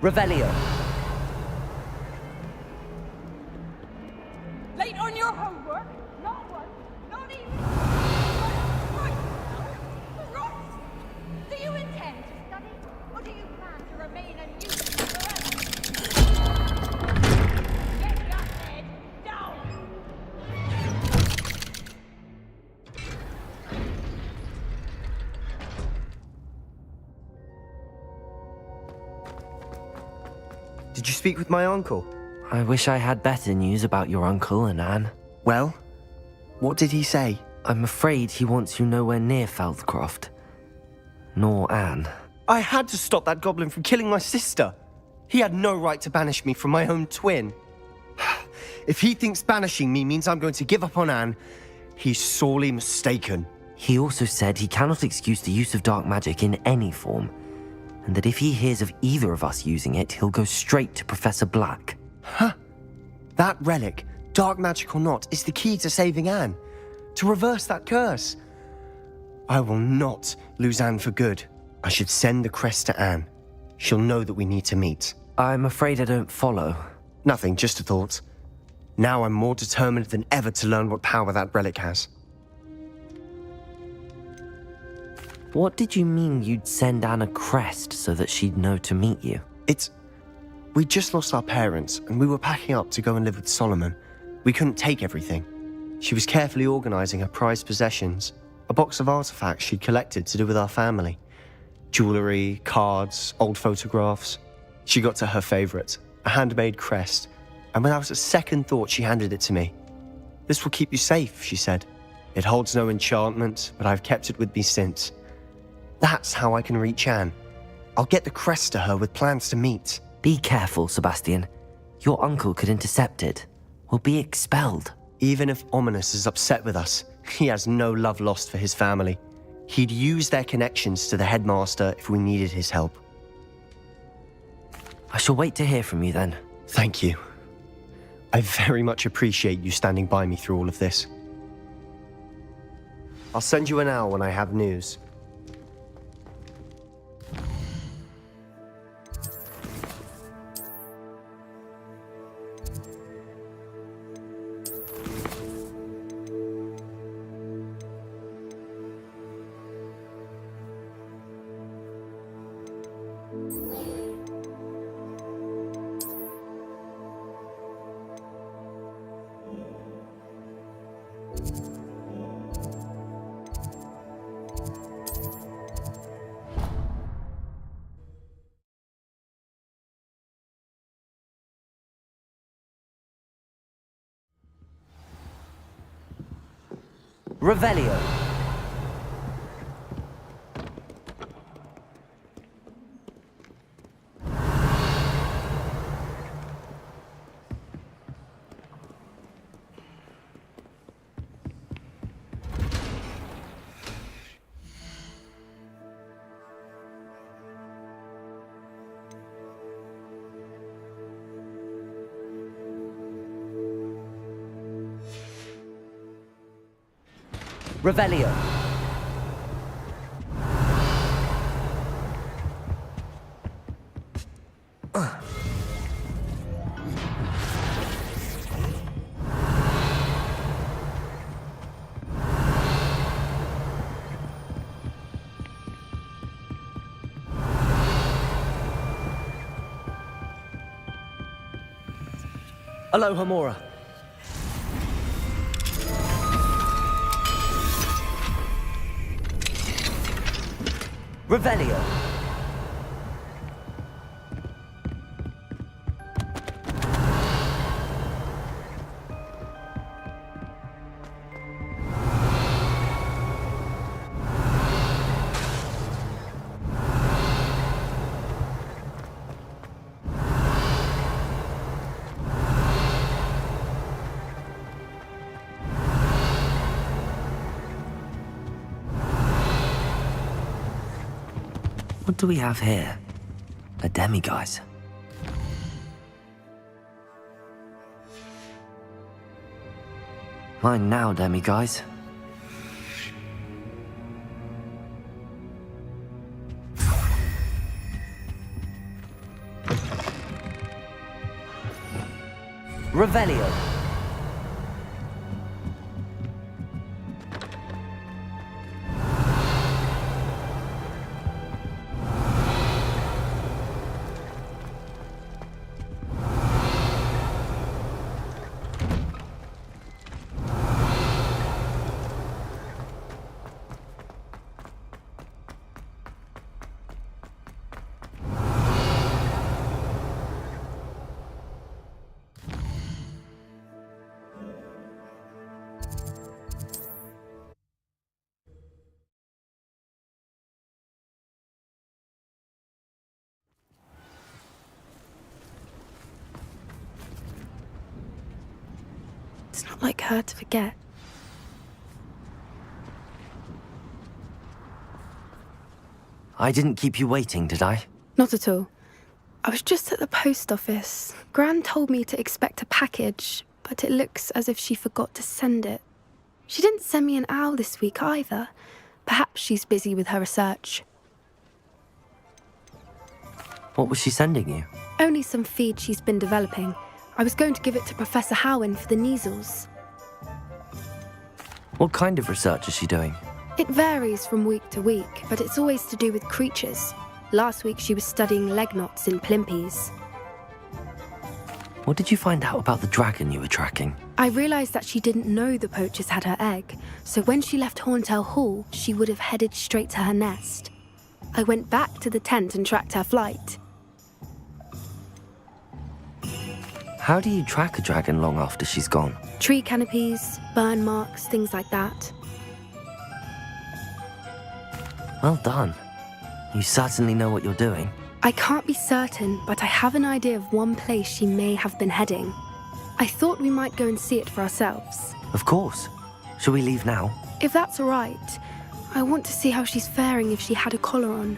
Revelio. Late on your homework? Not one, not even. Right. Do you intend to study, or do you plan to remain unusual forever? Get that head down! Did you speak with my uncle? I wish I had better news about your uncle and Anne. Well, what did he say? I'm afraid he wants you nowhere near Feldcroft. Nor Anne. I had to stop that goblin from killing my sister. He had no right to banish me from my own twin. If he thinks banishing me means I'm going to give up on Anne, he's sorely mistaken. He also said he cannot excuse the use of dark magic in any form, and that if he hears of either of us using it, he'll go straight to Professor Black. Huh? That relic, dark magic or not, is the key to saving Anne. To reverse that curse. I will not lose Anne for good. I should send the crest to Anne. She'll know that we need to meet. I'm afraid I don't follow. Nothing, just a thought. Now I'm more determined than ever to learn what power that relic has. What did you mean you'd send Anne a crest so that she'd know to meet you? We just lost our parents, and we were packing up to go and live with Solomon. We couldn't take everything. She was carefully organizing her prized possessions, a box of artifacts she'd collected to do with our family. Jewelry, cards, old photographs. She got to her favorite, a handmade crest, and without a second thought, she handed it to me. This will keep you safe, she said. It holds no enchantment, but I've kept it with me since. That's how I can reach Anne. I'll get the crest to her with plans to meet. Be careful, Sebastian. Your uncle could intercept it. We'll be expelled. Even if Ominous is upset with us, he has no love lost for his family. He'd use their connections to the headmaster if we needed his help. I shall wait to hear from you then. Thank you. I very much appreciate you standing by me through all of this. I'll send you an owl when I have news. Revelio. Revelio. Aloha, Mora. Revelio. What do we have here? A demiguise. Mine now, demiguise. Revelio. It's not like her to forget. I didn't keep you waiting, did I? Not at all. I was just at the post office. Gran told me to expect a package, but it looks as if she forgot to send it. She didn't send me an owl this week either. Perhaps she's busy with her research. What was she sending you? Only some feed she's been developing. I was going to give it to Professor Howen for the measles. What kind of research is she doing? It varies from week to week, but it's always to do with creatures. Last week she was studying leg knots in plimpies. What did you find out about the dragon you were tracking? I realised that she didn't know the poachers had her egg, so when she left Horntail Hall, she would have headed straight to her nest. I went back to the tent and tracked her flight. How do you track a dragon long after she's gone? Tree canopies, burn marks, things like that. Well done. You certainly know what you're doing. I can't be certain, but I have an idea of one place she may have been heading. I thought we might go and see it for ourselves. Of course. Shall we leave now? If that's all right. I want to see how she's faring if she had a collar on.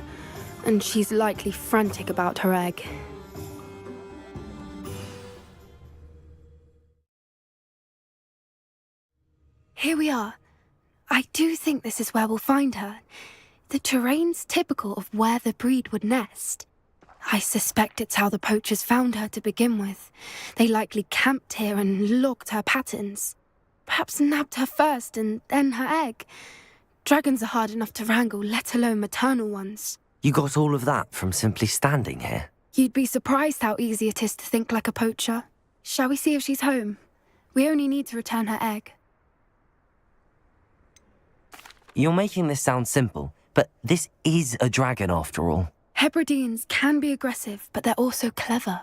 And she's likely frantic about her egg. Here we are. I do think this is where we'll find her. The terrain's typical of where the breed would nest. I suspect it's how the poachers found her to begin with. They likely camped here and logged her patterns. Perhaps nabbed her first and then her egg. Dragons are hard enough to wrangle, let alone maternal ones. You got all of that from simply standing here? You'd be surprised how easy it is to think like a poacher. Shall we see if she's home? We only need to return her egg. You're making this sound simple, but this is a dragon after all. Hebrideans can be aggressive, but they're also clever.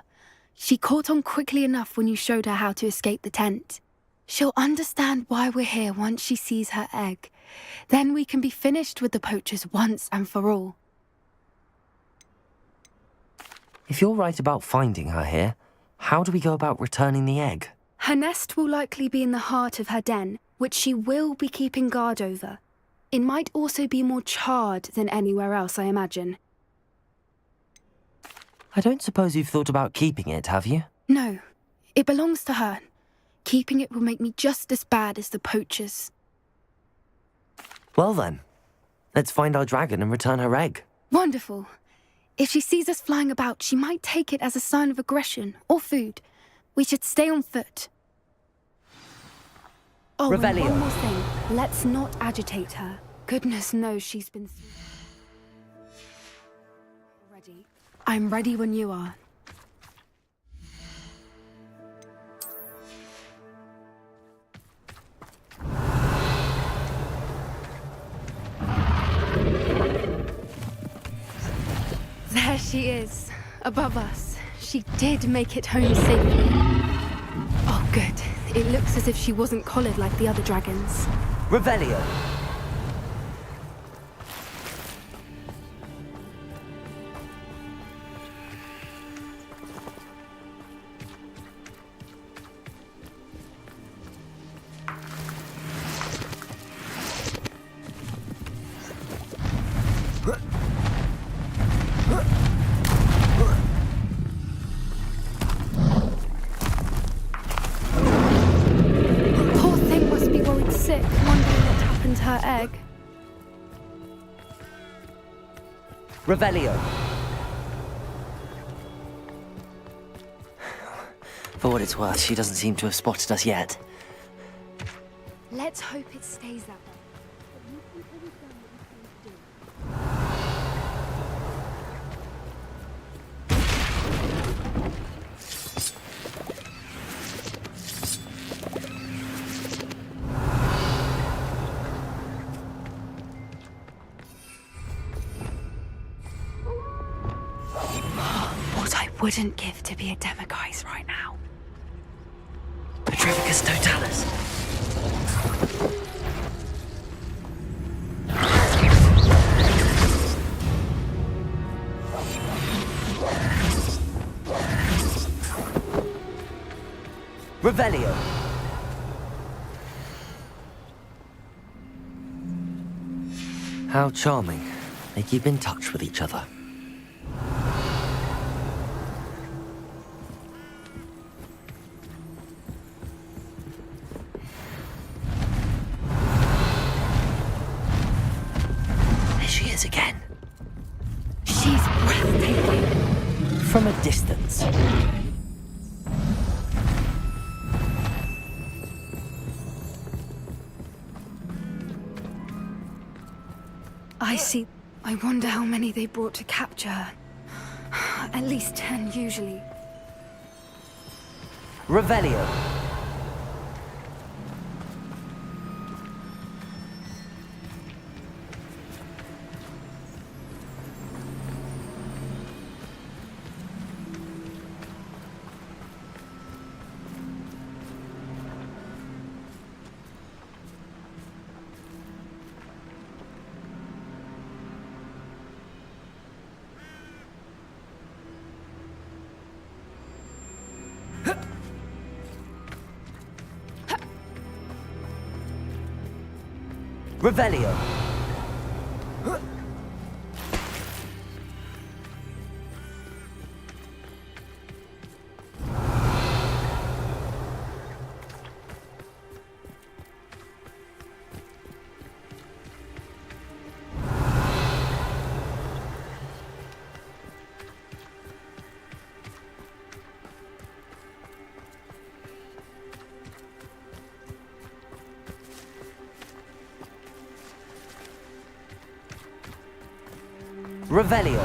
She caught on quickly enough when you showed her how to escape the tent. She'll understand why we're here once she sees her egg. Then we can be finished with the poachers once and for all. If you're right about finding her here, how do we go about returning the egg? Her nest will likely be in the heart of her den, which she will be keeping guard over. It might also be more charred than anywhere else, I imagine. I don't suppose you've thought about keeping it, have you? No, it belongs to her. Keeping it will make me just as bad as the poachers. Well then, let's find our dragon and return her egg. Wonderful. If she sees us flying about, she might take it as a sign of aggression or food. We should stay on foot. Oh, and Revelio. one more thing. Let's not agitate her. Goodness knows she's been... Ready? I'm ready when you are. There she is, above us. She did make it home safely. Oh, good. It looks as if she wasn't collared like the other dragons. Revelio. Poor thing must be worried sick, wondering what happened to her egg. Revelio. For what it's worth, she doesn't seem to have spotted us yet. Let's hope it stays that way. What I wouldn't give to be a Demiguise right now. Petrificus Totalis. Revelio. How charming. They keep in touch with each other. There she is again. She's breathtaking. From a distance. I see. I wonder how many they brought to capture her. At least 10 usually. Revelio. Revelio. Revelio.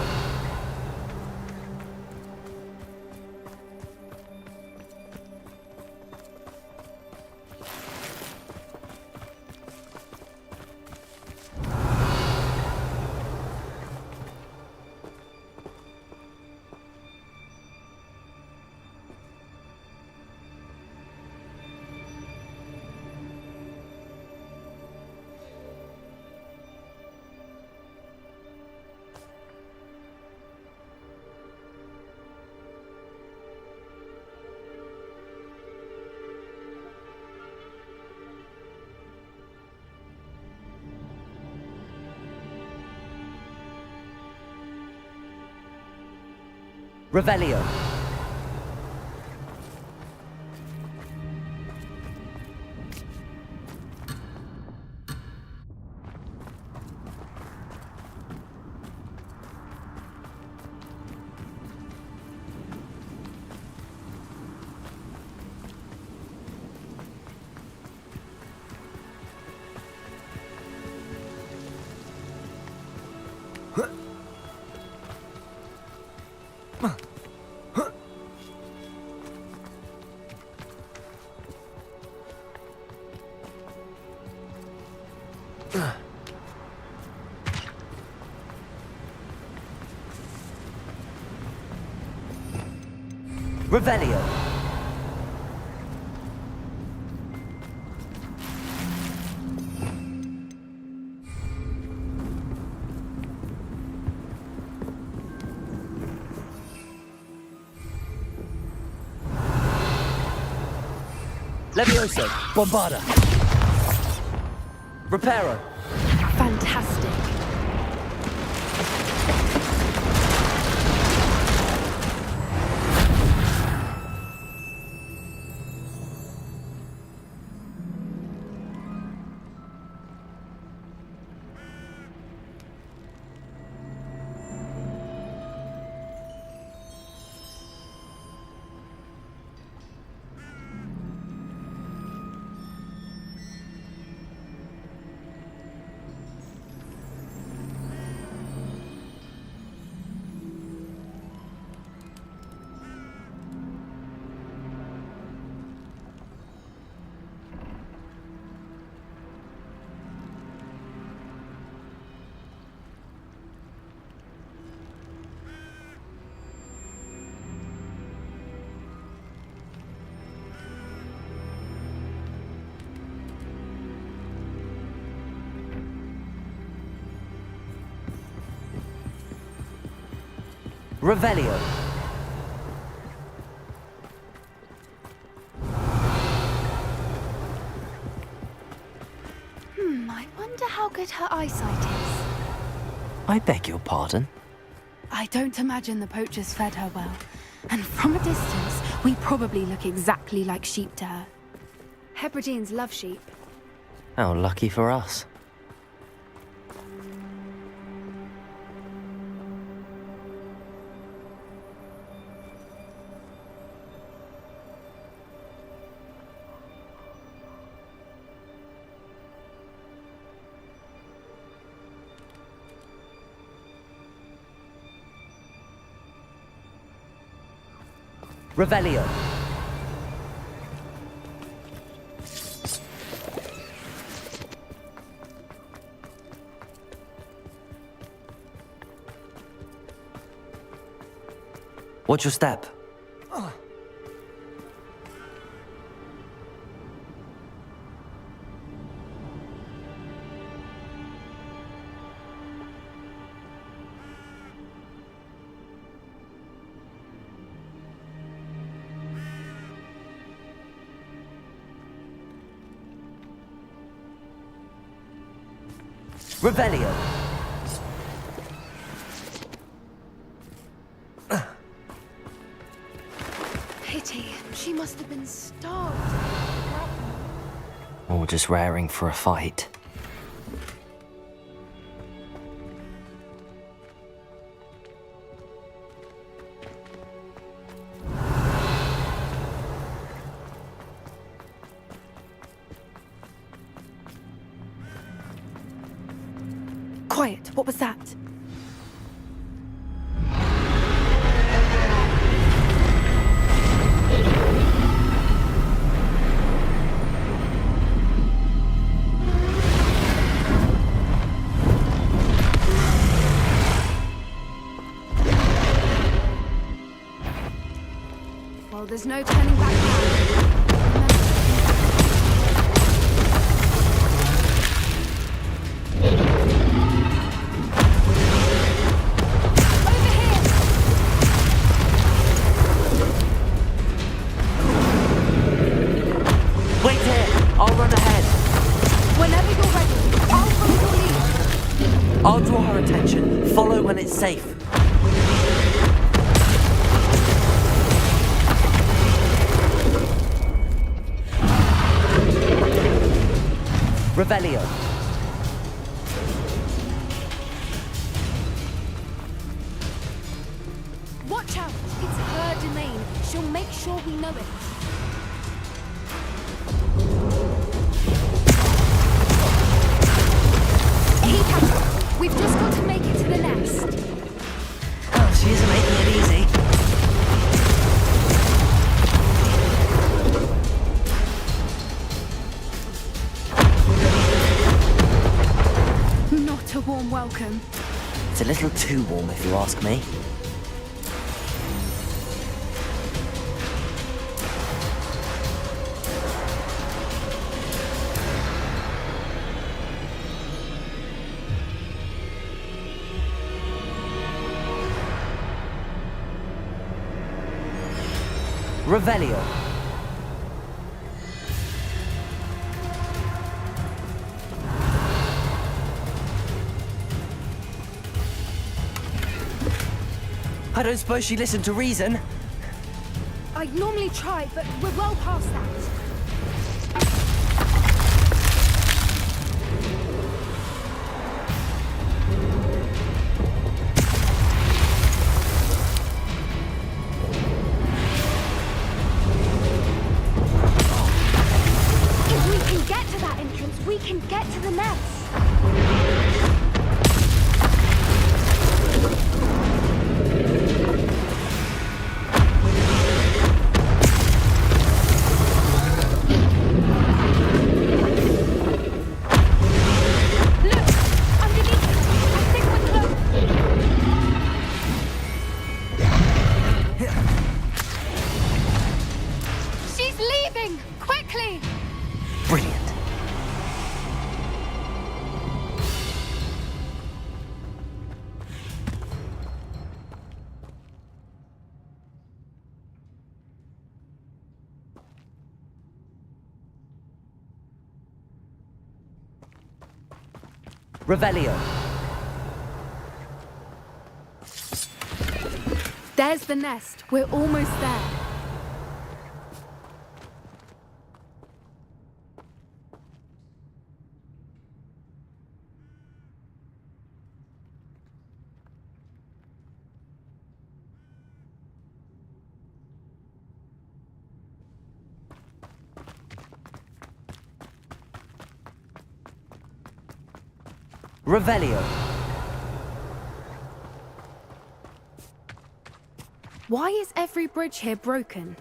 Revelio. Revelio. Levioso. Bombarda. Reparo. Fantastic. Revelio. I wonder how good her eyesight is. I beg your pardon? I don't imagine the poachers fed her well. And from a distance, we probably look exactly like sheep to her. Hebrideans love sheep. How lucky for us. Revelio. Watch your step. Revelio. Pity. She must have been starved. Or just raring for a fight. Quiet. What was that? Well, there's no turning back now. Wait here! I'll run ahead. Whenever you're ready, I'll follow your lead. I'll draw her attention. Follow when it's safe. Revelio. Watch out! It's her domain. She'll make sure we know it. Keep at it. We've just got to make it to the nest. Oh, she isn't making it easy. Not a warm welcome. It's a little too warm, if you ask me. Revelio. I don't suppose she listened to reason. I'd normally try, but we're well past that. If we can get to that entrance, we can get to the nest. Revelio. There's the nest. We're almost there. Revelio. Why is every bridge here broken?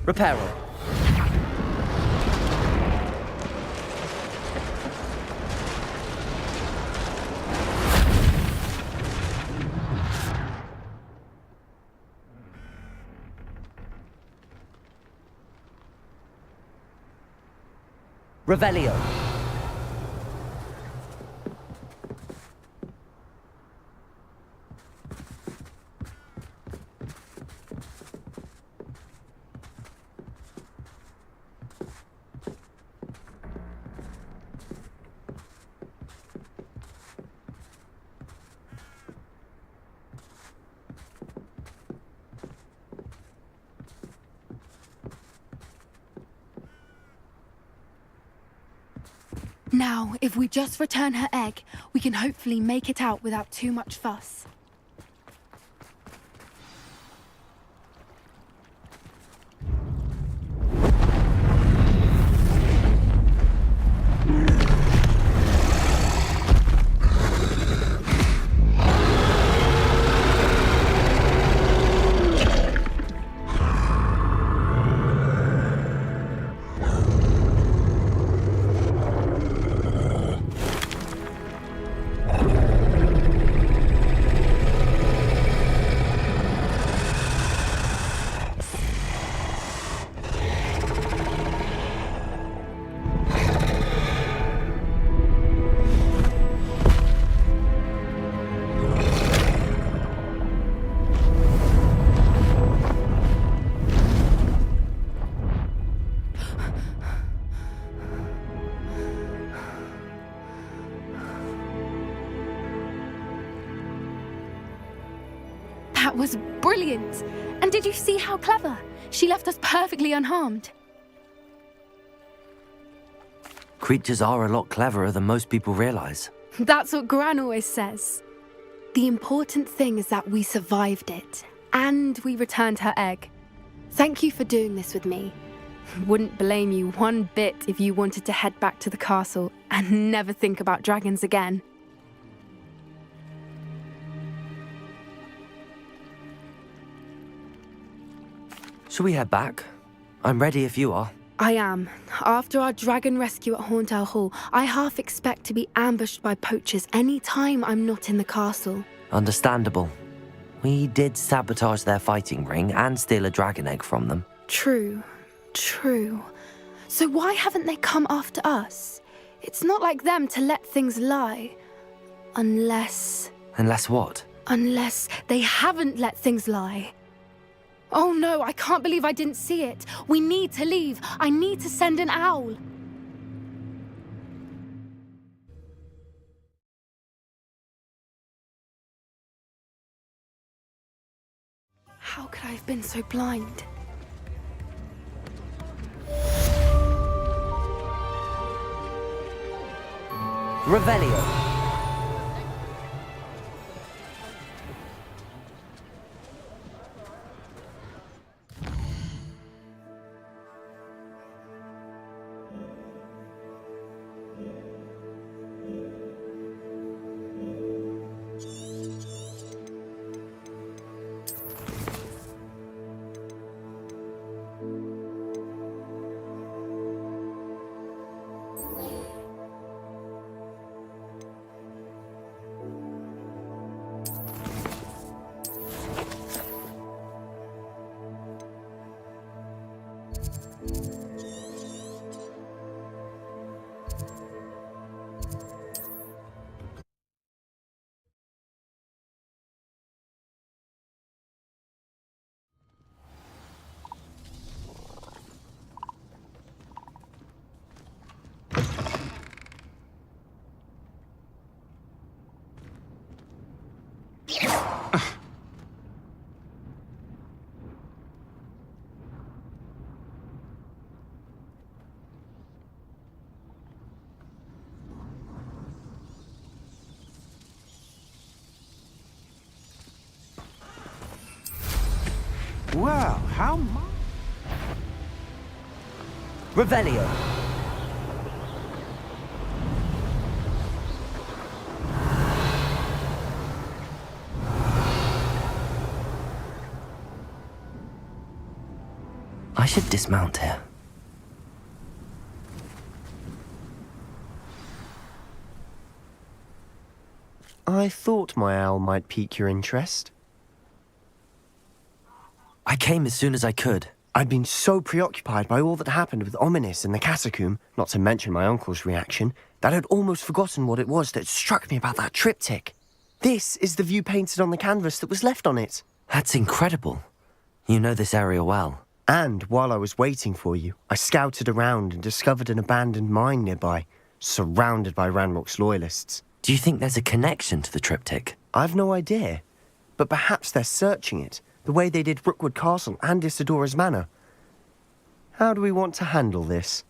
Reparo. Revelio. Now, if we just return her egg, we can hopefully make it out without too much fuss. That was brilliant! And did you see how clever? She left us perfectly unharmed. Creatures are a lot cleverer than most people realize. That's what Gran always says. The important thing is that we survived it, and we returned her egg. Thank you for doing this with me. Wouldn't blame you one bit if you wanted to head back to the castle and never think about dragons again. Shall we head back? I'm ready if you are. I am. After our dragon rescue at Hauntow Hall, I half expect to be ambushed by poachers any time I'm not in the castle. Understandable. We did sabotage their fighting ring and steal a dragon egg from them. True. So why haven't they come after us? It's not like them to let things lie. Unless what? Unless they haven't let things lie. Oh no, I can't believe I didn't see it. We need to leave. I need to send an owl. How could I have been so blind? Revelio. Well, how much? Revelio. I should dismount here. I thought my owl might pique your interest. I came as soon as I could. I'd been so preoccupied by all that happened with Ominis in the catacomb, not to mention my uncle's reaction, that I'd almost forgotten what it was that struck me about that triptych. This is the view painted on the canvas that was left on it. That's incredible. You know this area well. And while I was waiting for you, I scouted around and discovered an abandoned mine nearby, surrounded by Ranrock's loyalists. Do you think there's a connection to the triptych? I've no idea, but perhaps they're searching it, the way they did Rookwood Castle and Isidora's Manor. How do we want to handle this?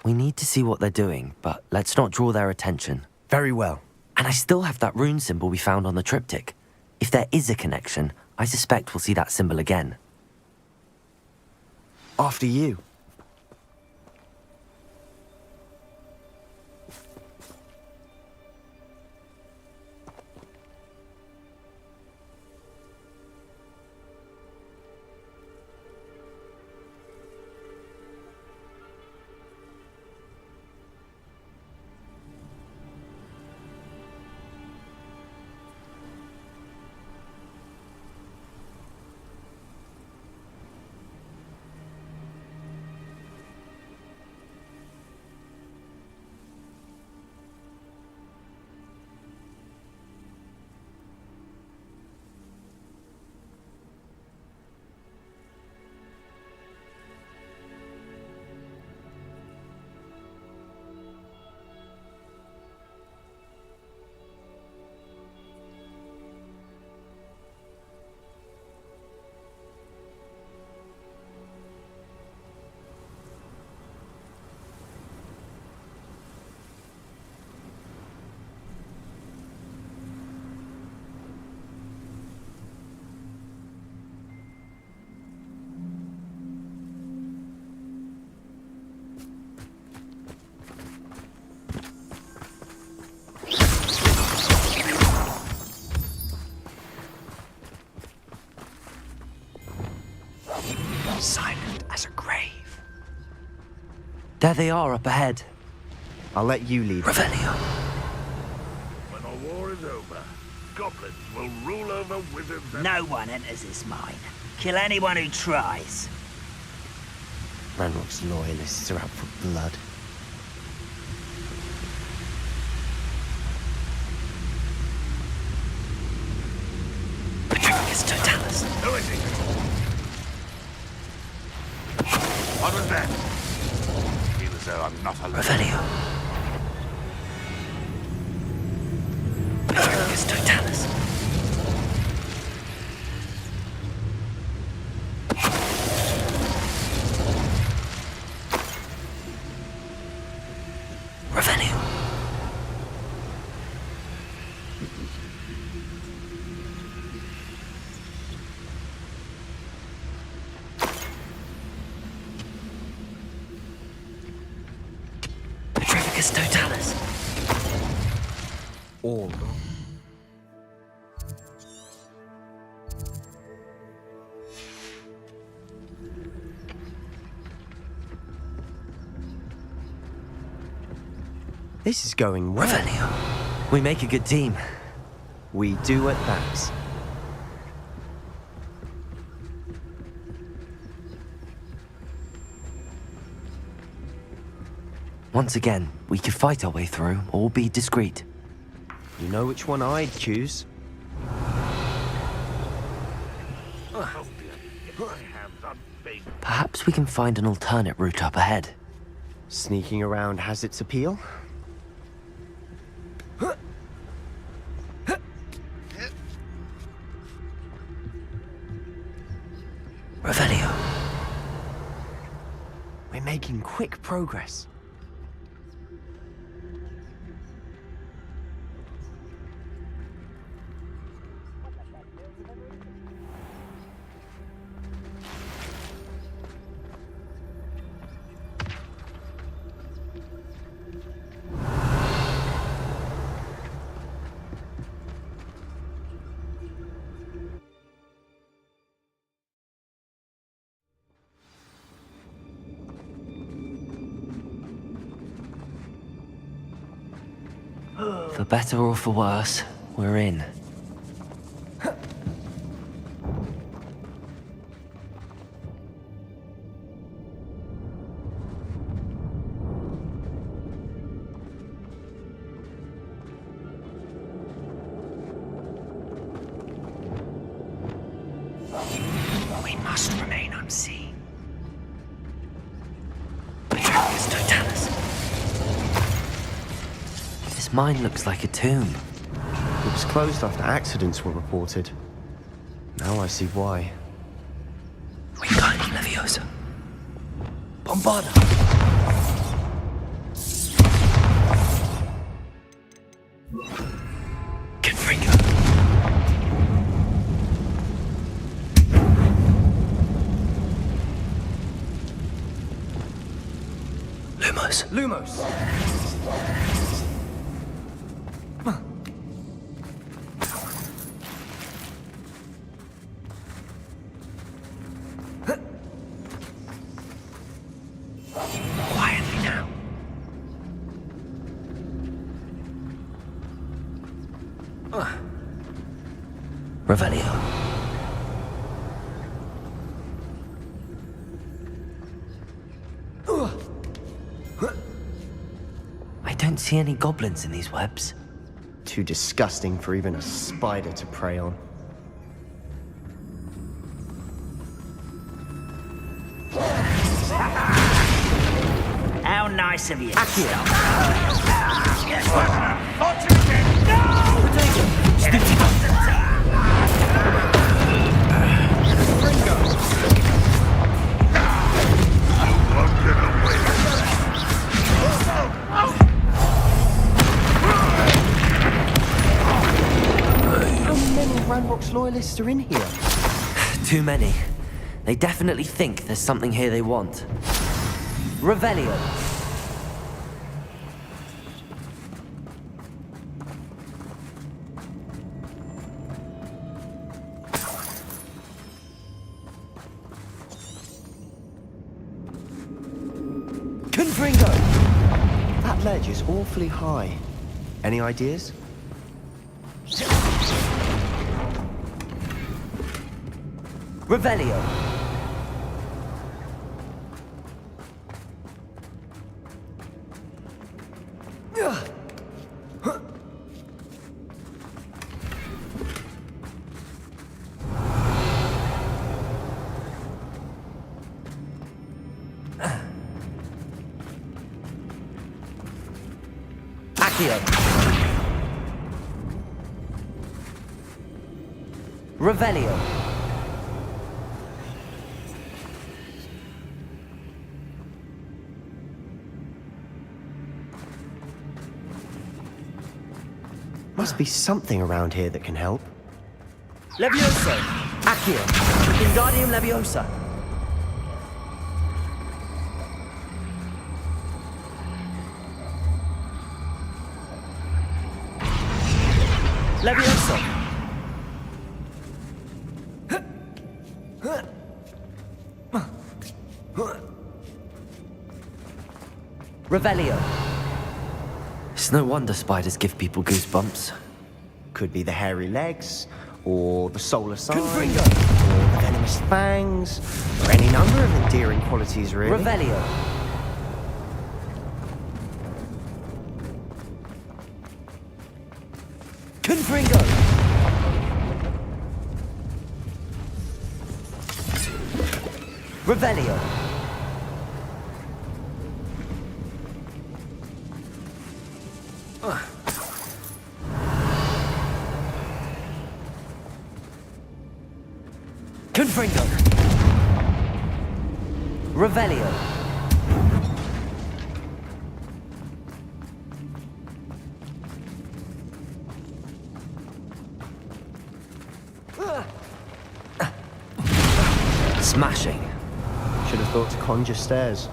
We need to see what they're doing, but let's not draw their attention. Very well. And I still have that rune symbol we found on the triptych. If there is a connection, I suspect we'll see that symbol again. After you. Silent as a grave. There they are up ahead. I'll let you lead. Revelio. When the war is over, goblins will rule over wizards and... No one enters this mine. Kill anyone who tries. Ranrock's loyalists are out for blood. Petrificus Totalis. Who is he? What was that? Feel as though I'm not alone. Revelio. Petrificus Totalis. Revelio. Petrificus Totalis. All. This is going well. Revelio. We make a good team. We do at that. Once again, we could fight our way through or be discreet. You know which one I'd choose? Oh dear, get my hands on big. Perhaps we can find an alternate route up ahead. Sneaking around has its appeal. Revelio. We're making quick progress. For better or for worse, we're in. We must remain unseen. Beatrice Totalis. This mine looks like a tomb. It was closed after accidents were reported. Now I see why. Wingardium Leviosa. Bombarda. Confringo. Lumos. Lumos! Quietly now. Revelio. I don't see any goblins in these webs. Too disgusting for even a spider to prey on. How nice of you. How many Ranrock's loyalists are in here? Too many. They definitely think there's something here they want. Revelio. Confringo. That ledge is awfully high. Any ideas? Revelio. Accio. Revelio. Must be something around here that can help. Levioso. Accio. Wingardium Leviosa. Levioso. Revelio. It's no wonder spiders give people goosebumps. Could be the hairy legs, or the solar sign, or Confringo. the venomous fangs, or any number of endearing qualities, really. Revelio. Confringo. Revelio. Confringo. Revelio. Smashing. Should have thought to conjure stairs.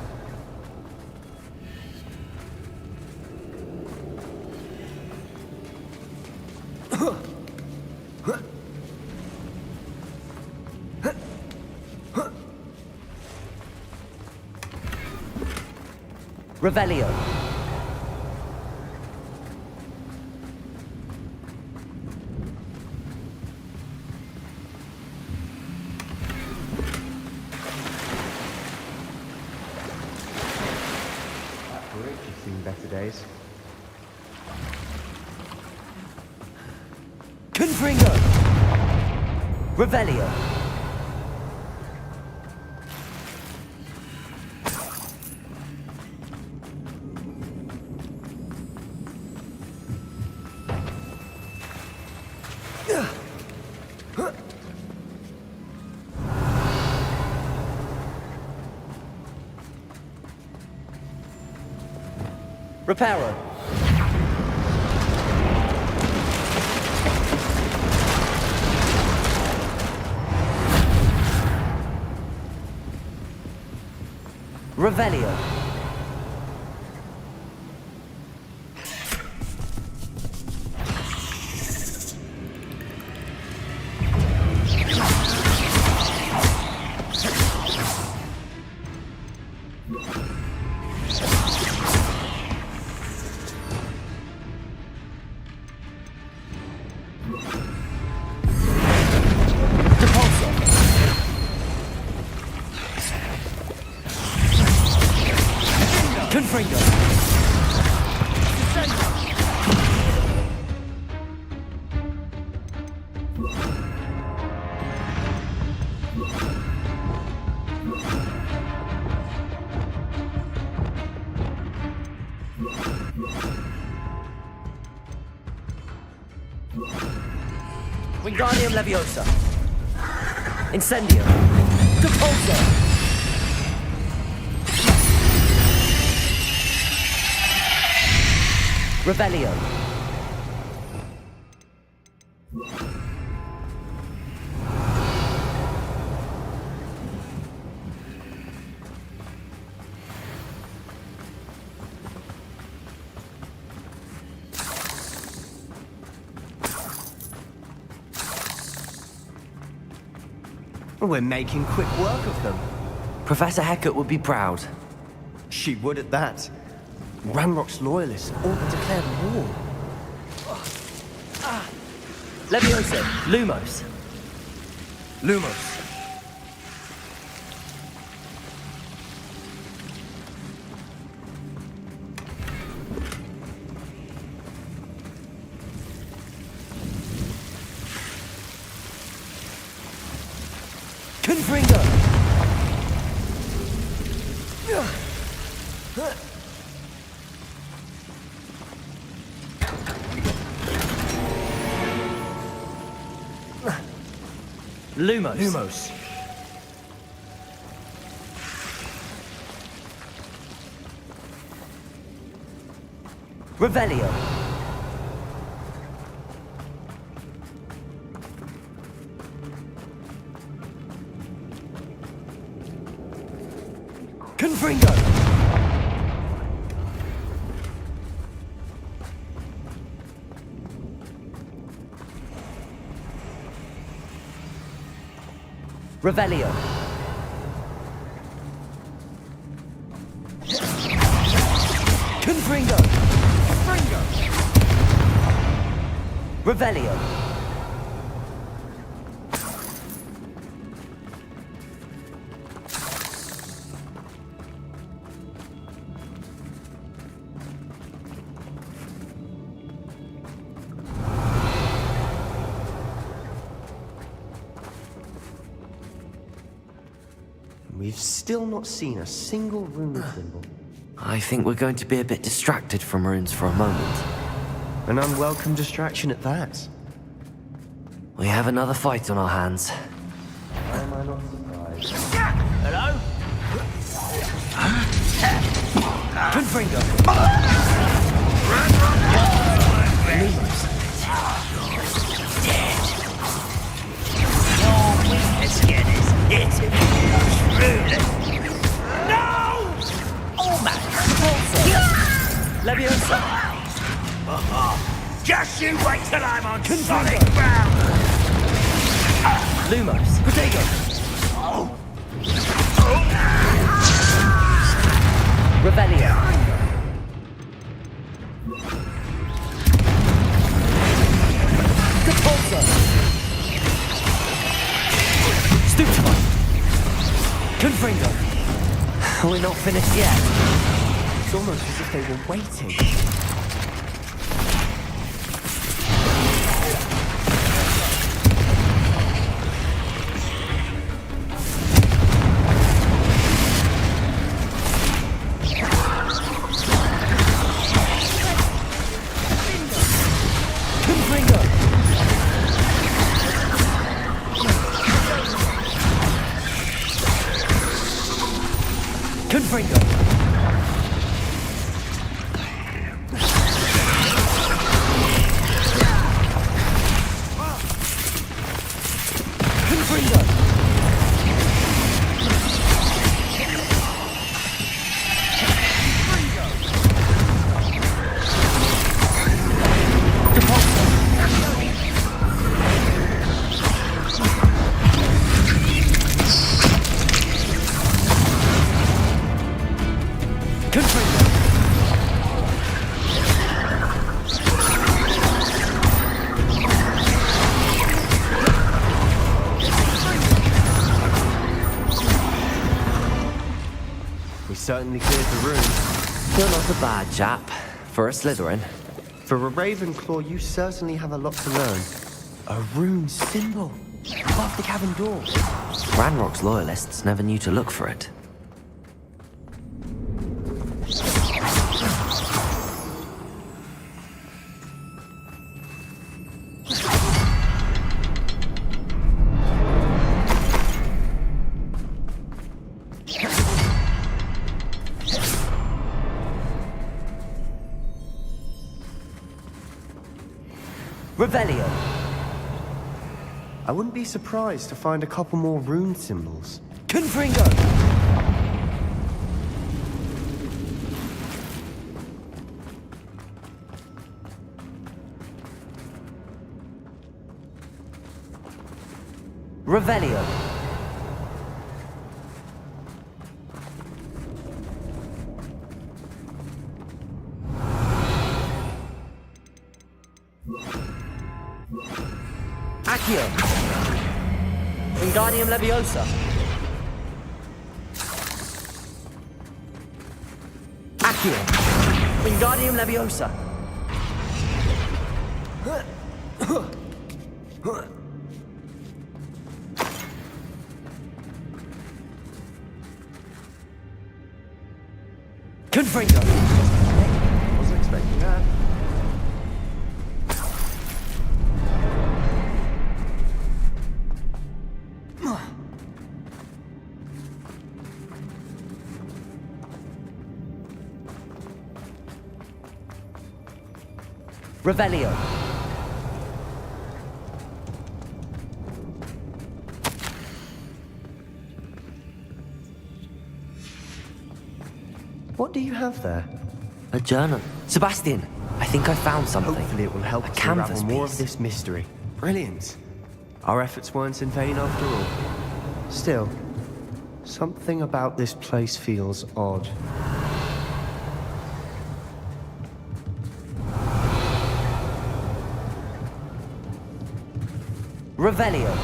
Revelio. better days. Confringo! Revelio! Reparo! Revelio. Confringo! Wingardium Leviosa. Incendio. Depulso. Revelio. We're making quick work of them. Professor Hecat would be proud. She would at that. Ranrock's loyalists all but declared war. Leviosa. Lumos. Lumos. Confringo. Lumos. Lumos. Revelio. Confringo. Revelio. Confringo. Confringo. Revelio. We've still not seen a single rune symbol. I think we're going to be a bit distracted from runes for a moment. An unwelcome distraction at that. We have another fight on our hands. Am I not surprised? Hello? Confringo. Your weakness again is it. Truly. No! Oh, man. Leviosa. Just you wait till I'm on Confringo. solid ground. Lumos. Protego. Revelio. Depulso. Stupefy. Confringo. We're not finished yet. It's almost as if they were waiting. We certainly cleared the room. Still not a bad chap. For a Slytherin. For a Ravenclaw, you certainly have a lot to learn. A rune symbol above the cavern door. Ranrock's loyalists never knew to look for it. Revelio. I wouldn't be surprised to find a couple more rune symbols. Confringo. Revelio. Accio. Wingardium Leviosa. Accio. Wingardium Leviosa. Confringo. Wasn't expecting that. Revelio. What do you have there? A journal. Sebastian, I think I found something. Hopefully it will help a us canvas unravel more piece. of this mystery. Brilliant. Our efforts weren't in vain after all. Still, something about this place feels odd. Revelio.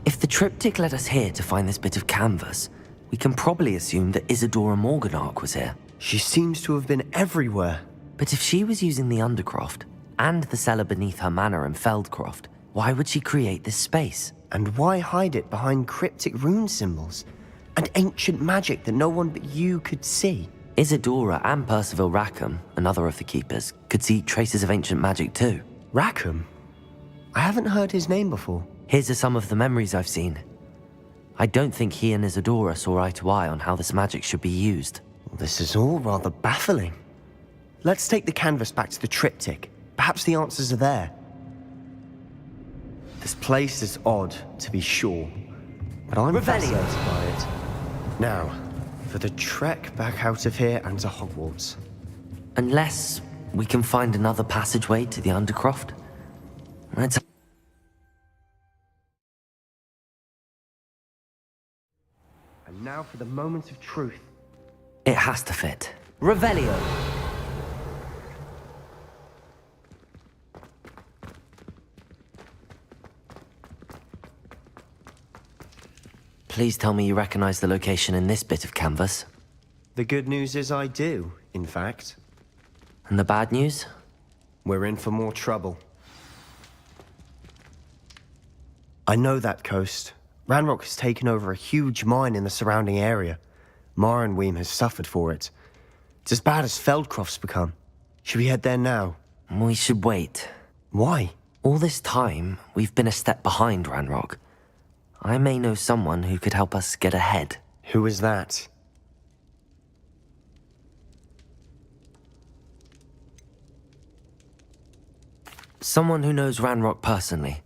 If the triptych led us here to find this bit of canvas, we can probably assume that Isadora Morganach was here. She seems to have been everywhere. But if she was using the Undercroft, and the cellar beneath her manor in Feldcroft, why would she create this space? And why hide it behind cryptic rune symbols? And ancient magic that no one but you could see? Isadora and Percival Rackham, another of the Keepers, could see traces of ancient magic too. Rackham? I haven't heard his name before. Here's some of the memories I've seen. I don't think he and Isadora saw eye to eye on how this magic should be used. This is all rather baffling. Let's take the canvas back to the triptych. Perhaps the answers are there. This place is odd, to be sure, but I'm Revelio. fascinated by it. Now, for the trek back out of here and to Hogwarts. Unless we can find another passageway to the Undercroft. Let's... And now for the moment of truth. It has to fit. Revelio. Please tell me you recognize the location in this bit of canvas. The good news is I do, in fact. And the bad news? We're in for more trouble. I know that coast. Ranrock has taken over a huge mine in the surrounding area. Marenweem has suffered for it. It's as bad as Feldcroft's become. Should we head there now? We should wait. Why? All this time, we've been a step behind Ranrock. I may know someone who could help us get ahead. Who is that? Someone who knows Ranrock personally.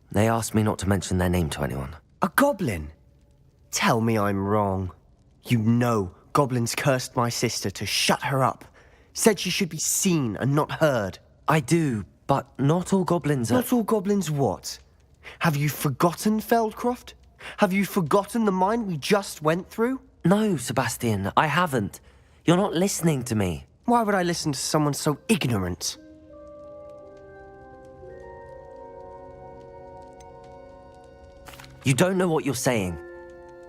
They asked me not to mention their name to anyone. A goblin? Tell me I'm wrong. You know goblins cursed my sister to shut her up. Said she should be seen and not heard. I do, but not all goblins are... Not all goblins what? Have you forgotten Feldcroft? Have you forgotten the mine we just went through? No, Sebastian, I haven't. You're not listening to me. Why would I listen to someone so ignorant? You don't know what you're saying.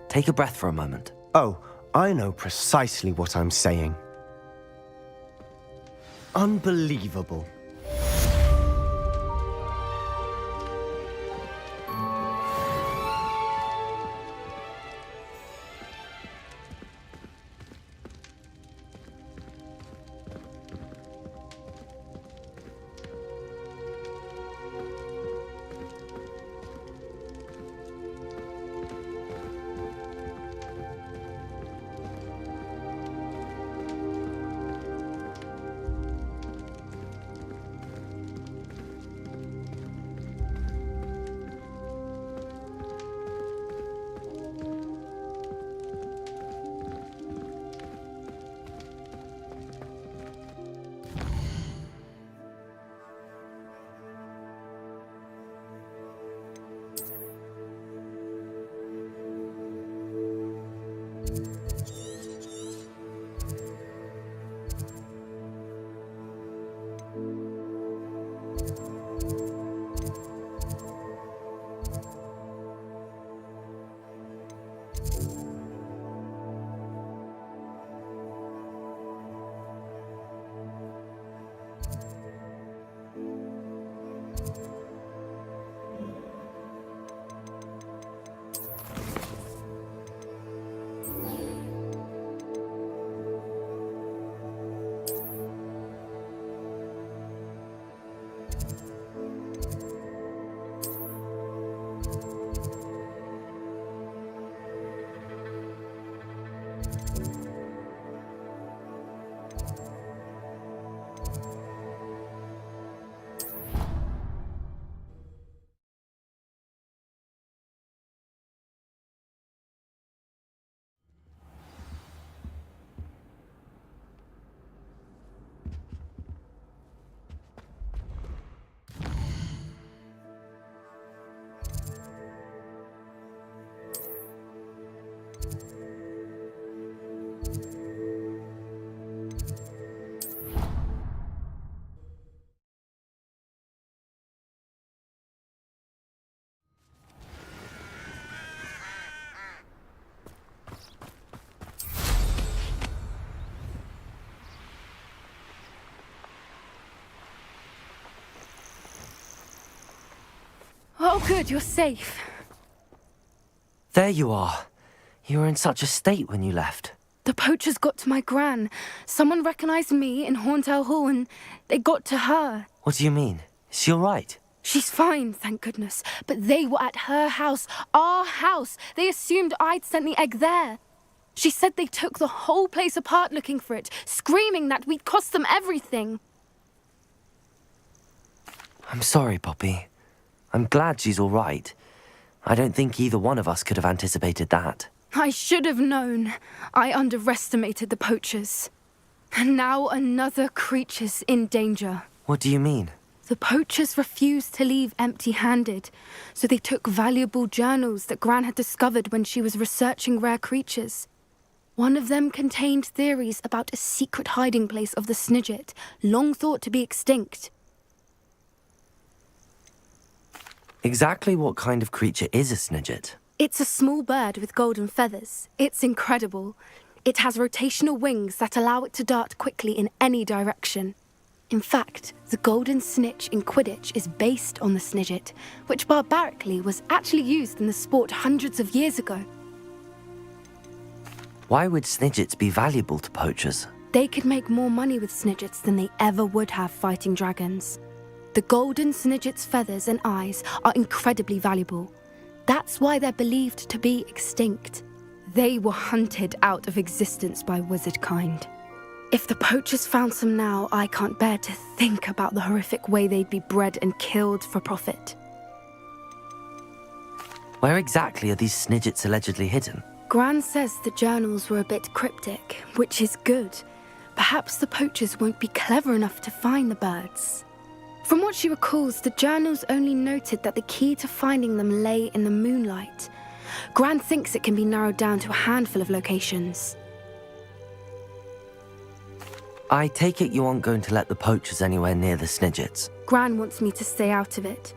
Take a breath for a moment. Oh, I know precisely what I'm saying. Unbelievable. Oh, good, you're safe. There you are. You were in such a state when you left. The poachers got to my gran. Someone recognized me in Horntail Hall and they got to her. What do you mean? Is she all right? She's fine, thank goodness. But they were at her house, our house. They assumed I'd sent the egg there. She said they took the whole place apart looking for it, screaming that we'd cost them everything. I'm sorry, Poppy. I'm glad she's all right. I don't think either one of us could have anticipated that. I should have known. I underestimated the poachers. And now another creature's in danger. What do you mean? The poachers refused to leave empty-handed, so they took valuable journals that Gran had discovered when she was researching rare creatures. One of them contained theories about a secret hiding place of the Snidget, long thought to be extinct. Exactly what kind of creature is a Snidget? It's a small bird with golden feathers. It's incredible. It has rotational wings that allow it to dart quickly in any direction. In fact, the golden snitch in Quidditch is based on the snidget, which barbarically was actually used in the sport hundreds of years ago. Why would snidgets be valuable to poachers? They could make more money with snidgets than they ever would have fighting dragons. The golden snidget's feathers and eyes are incredibly valuable. That's why they're believed to be extinct. They were hunted out of existence by wizard kind. If the poachers found some now, I can't bear to think about the horrific way they'd be bred and killed for profit. Where exactly are these snidgets allegedly hidden? Gran says the journals were a bit cryptic, which is good. Perhaps the poachers won't be clever enough to find the birds. From what she recalls, the journals only noted that the key to finding them lay in the moonlight. Gran thinks it can be narrowed down to a handful of locations. I take it you aren't going to let the poachers anywhere near the snidgets. Gran wants me to stay out of it,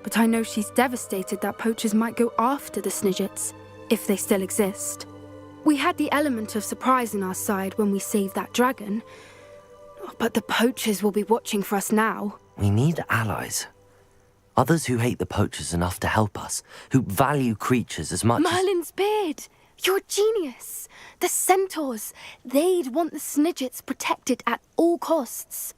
but I know she's devastated that poachers might go after the snidgets, if they still exist. We had the element of surprise on our side when we saved that dragon, but the poachers will be watching for us now. We need allies. Others who hate the poachers enough to help us, who value creatures as much Merlin's beard! You're a genius! The centaurs! They'd want the snidgets protected at all costs.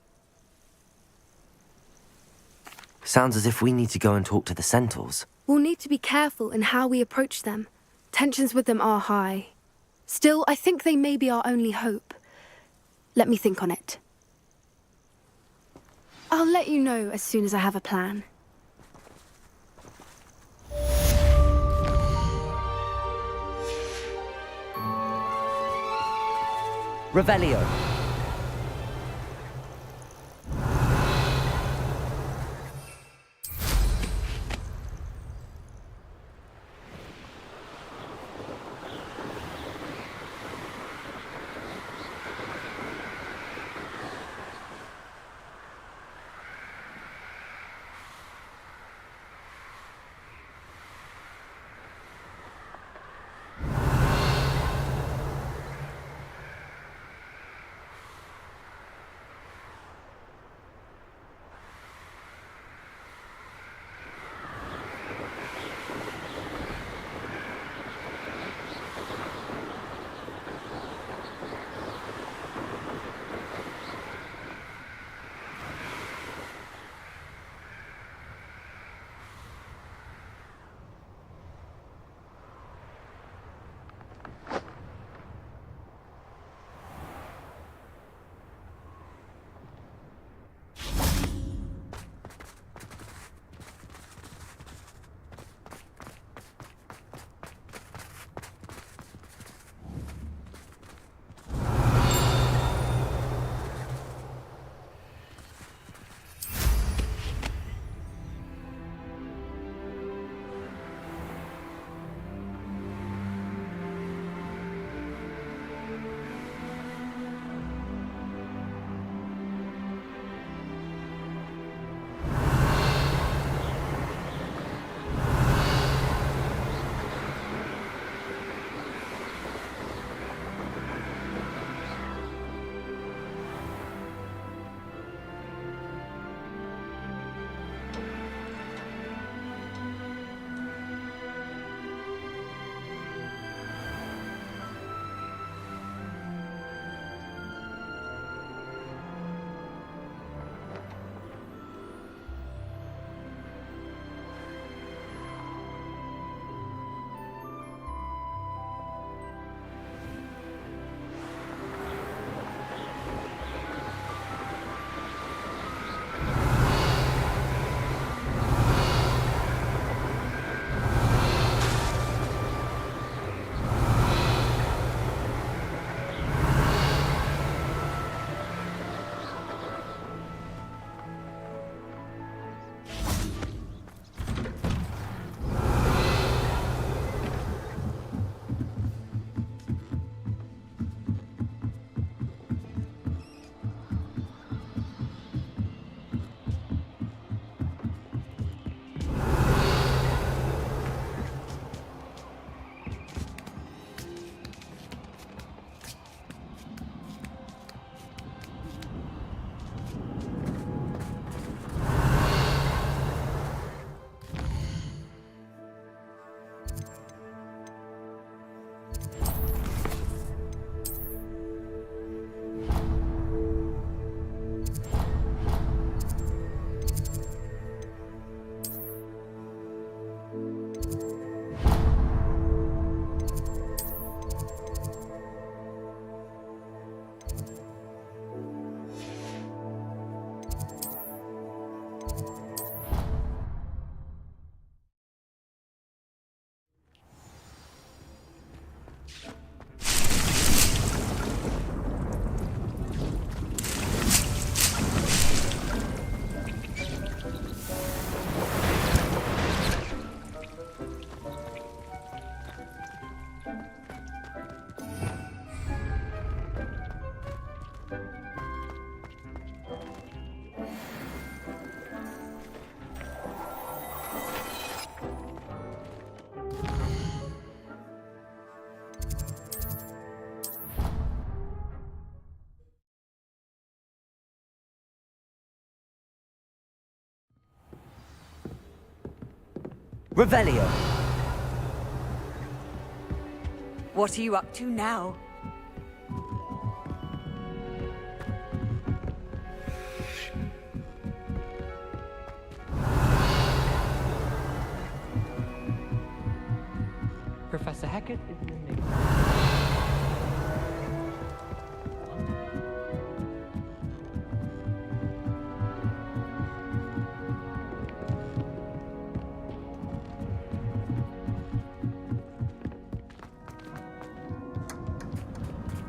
Sounds as if we need to go and talk to the centaurs. We'll need to be careful in how we approach them. Tensions with them are high. Still, I think they may be our only hope. Let me think on it. I'll let you know as soon as I have a plan. Revelio. Revelio. What are you up to now? Professor Hackett is in the mix.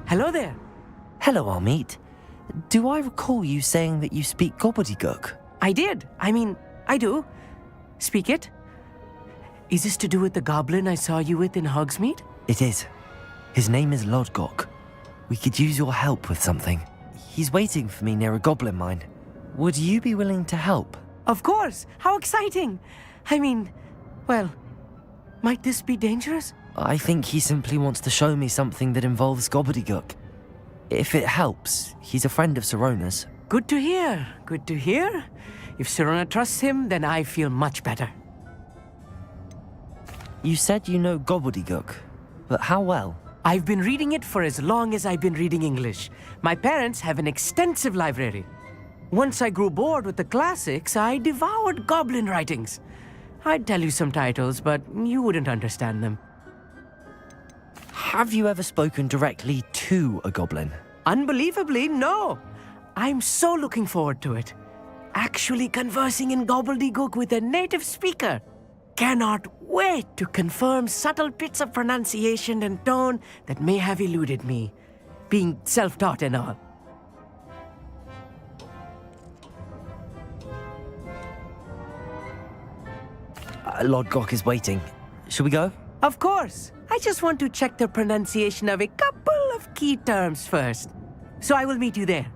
Hello there. Hello, Armeet. Do I recall you saying that you speak gobbledygook? I did. I do. Speak it. Is this to do with the goblin I saw you with in Hogsmeade? It is. His name is Lodgok. We could use your help with something. He's waiting for me near a goblin mine. Would you be willing to help? Of course. How exciting. Well, might this be dangerous? I think he simply wants to show me something that involves gobbledygook. If it helps, he's a friend of Sirona's. Good to hear. Good to hear. If Sirona trusts him, then I feel much better. You said you know gobbledygook, but how well? I've been reading it for as long as I've been reading English. My parents have an extensive library. Once I grew bored with the classics, I devoured goblin writings. I'd tell you some titles, but you wouldn't understand them. Have you ever spoken directly to a goblin? Unbelievably, no. I'm so looking forward to it. Actually conversing in gobbledygook with a native speaker. Cannot wait to confirm subtle bits of pronunciation and tone that may have eluded me, being self-taught and all. Lodgok is waiting. Shall we go? Of course. I just want to check the pronunciation of a couple of key terms first. So I will meet you there.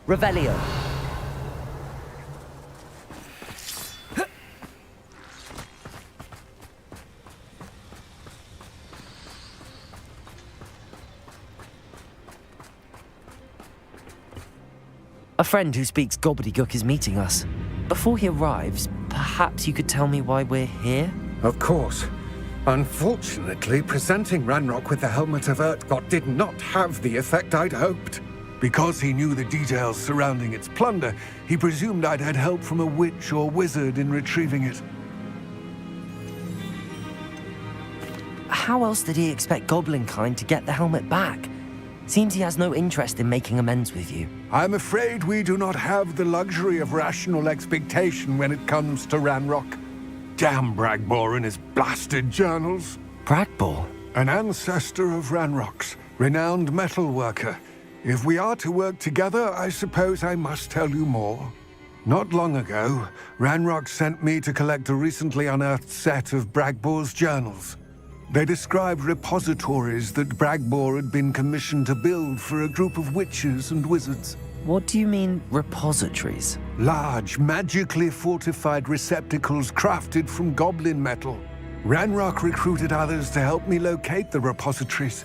Revelio. A friend who speaks gobbledygook is meeting us. Before he arrives, perhaps you could tell me why we're here? Of course. Unfortunately, presenting Ranrock with the Helmet of Urtkot did not have the effect I'd hoped. Because he knew the details surrounding its plunder, he presumed I'd had help from a witch or wizard in retrieving it. How else did he expect Goblinkind to get the helmet back? Seems he has no interest in making amends with you. I'm afraid we do not have the luxury of rational expectation when it comes to Ranrock. Damn Bragbor and his blasted journals. Bragbor? An ancestor of Ranrock's, renowned metal worker. If we are to work together, I suppose I must tell you more. Not long ago, Ranrock sent me to collect a recently unearthed set of Bragbor's journals. They described repositories that Bragbor had been commissioned to build for a group of witches and wizards. What do you mean, repositories? Large, magically fortified receptacles crafted from goblin metal. Ranrock recruited others to help me locate the repositories.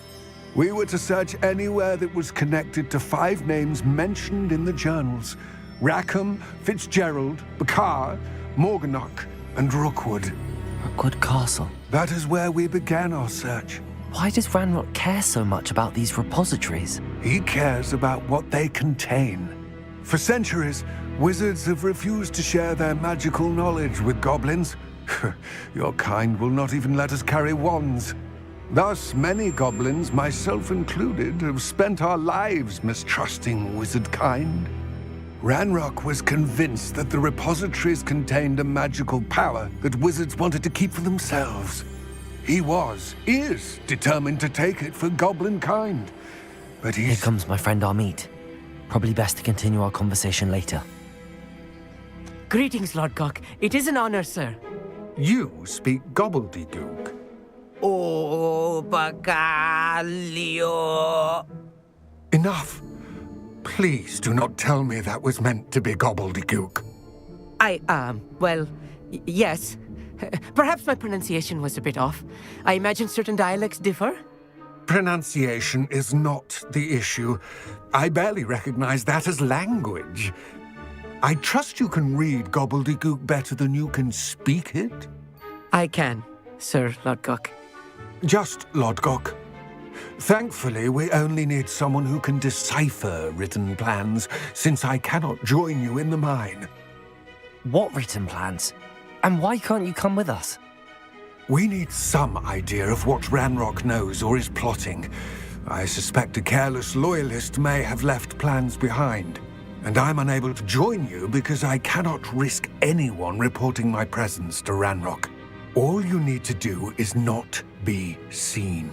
We were to search anywhere that was connected to 5 names mentioned in the journals: Rackham, Fitzgerald, Bakar, Morganach, and Rookwood. Rookwood Castle. That is where we began our search. Why does Ranrock care so much about these repositories? He cares about what they contain. For centuries, wizards have refused to share their magical knowledge with goblins. Your kind will not even let us carry wands. Thus, many goblins, myself included, have spent our lives mistrusting wizard kind. Ranrock was convinced that the repositories contained a magical power that wizards wanted to keep for themselves. He is determined to take it for goblin kind. But Here he's... comes my friend Amit. Probably best to continue our conversation later. Greetings, Lord Cock. It is an honor, sir. You speak gobbledygook. Oh, Bacalio. Enough. Please do not tell me that was meant to be gobbledygook. Well, yes. Perhaps my pronunciation was a bit off. I imagine certain dialects differ. Pronunciation is not the issue. I barely recognize that as language. I trust you can read gobbledygook better than you can speak it? I can, Sir Lodgok. Just Lodgok. Thankfully, we only need someone who can decipher written plans, since I cannot join you in the mine. What written plans? And why can't you come with us? We need some idea of what Ranrock knows or is plotting. I suspect a careless loyalist may have left plans behind. And I'm unable to join you because I cannot risk anyone reporting my presence to Ranrock. All you need to do is not be seen,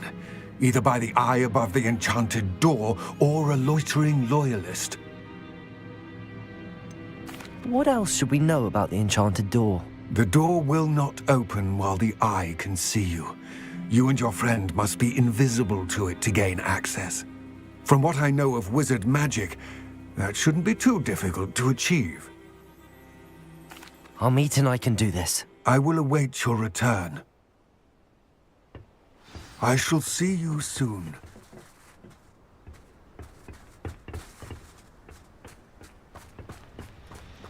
either by the eye above the enchanted door or a loitering loyalist. What else should we know about the enchanted door? The door will not open while the eye can see you. You and your friend must be invisible to it to gain access. From what I know of wizard magic, that shouldn't be too difficult to achieve. Amit and I can do this. I will await your return. I shall see you soon.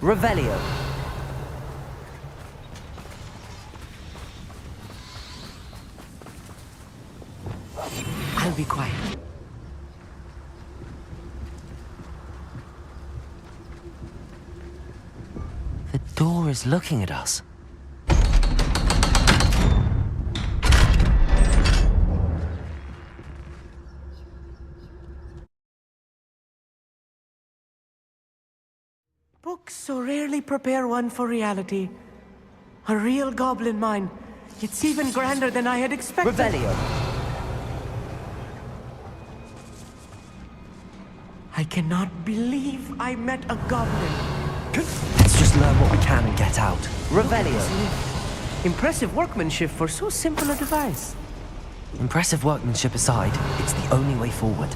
Revelio. I'll be quiet. The door is looking at us. Books so rarely prepare one for reality. A real goblin mine. It's even grander than I had expected. Revelio. I cannot believe I met a goblin. Let's just learn what we can and get out. Revelio. Impressive workmanship for so simple a device. Impressive workmanship aside, it's the only way forward.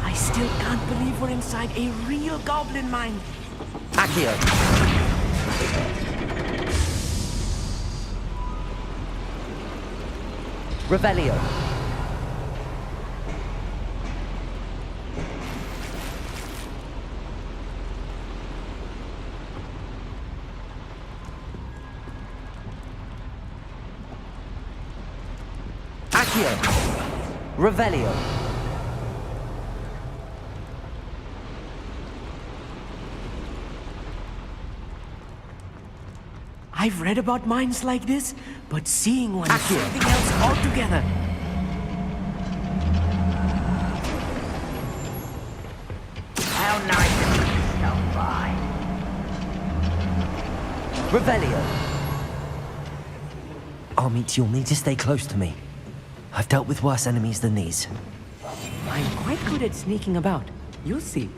I still can't believe we're inside a real goblin mine. Accio. Revelio. Accio. Revelio. I've read about mines like this, but seeing one is something else altogether. How nice of you to stop by. Revelio. Amit, you'll need to stay close to me. I've dealt with worse enemies than these. I'm quite good at sneaking about. You'll see.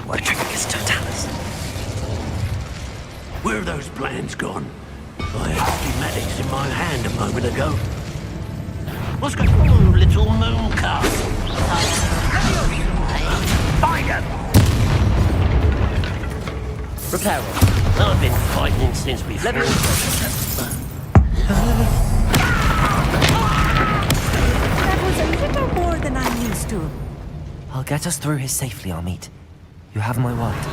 What a trick against Totalis. Where are those plans gone? I had schematics in my hand a moment ago. What's going on, little moon calf? Find him! Repair it. I've been fighting since before. Let me... That was a little more than I'm used to. I'll get us through here safely, Amit. You have my word.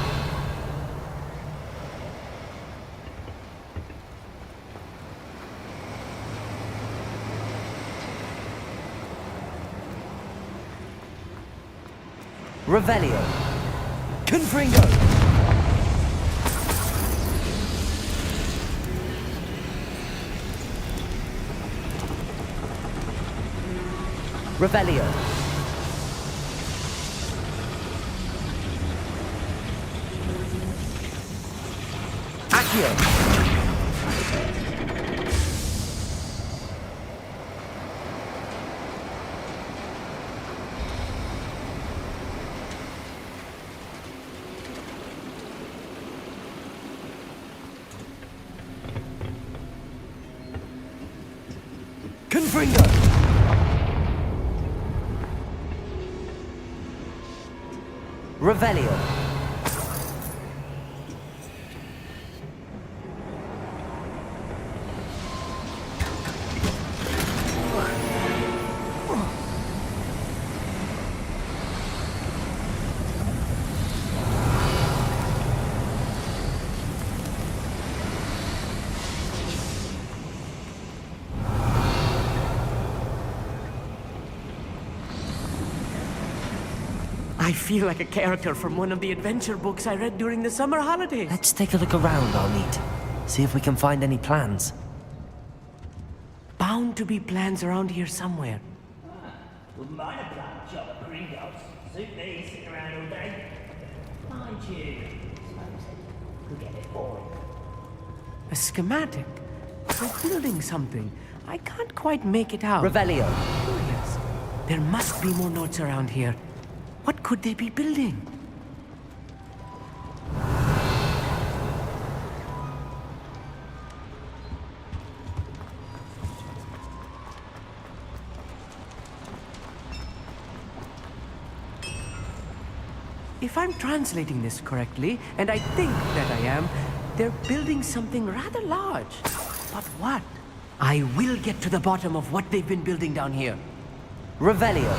Revelio. Confringo. Revelio. Accio. Confringo. Revelio. I feel like a character from one of the adventure books I read during the summer holidays. Let's take a look around, Arneet. See if we can find any plans. Bound to be plans around here somewhere. Wouldn't mind a plant job at Gringotts. Suit me, sitting around all day. Mind you, suppose it could get a bit boring. A schematic? They're building something. I can't quite make it out. Revelio. Curious. There must be more notes around here. What could they be building? If I'm translating this correctly, and I think that I am, they're building something rather large. But what? I will get to the bottom of what they've been building down here. Revelio.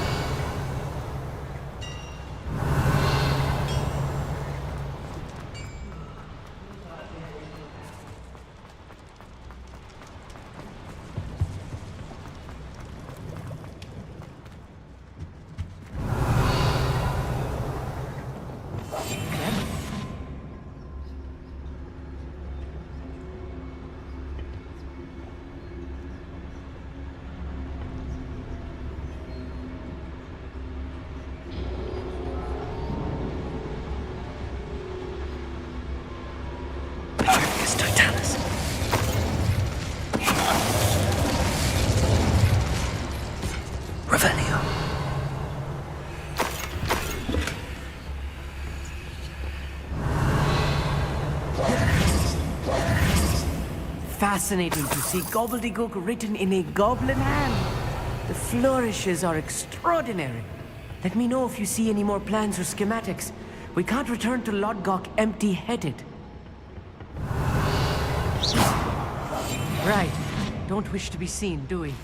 Revelio. Fascinating to see gobbledygook written in a goblin hand. The flourishes are extraordinary. Let me know if you see any more plans or schematics. We can't return to Lodgok empty-headed. Right. Don't wish to be seen, do we?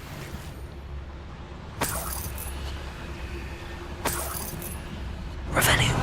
Revelio.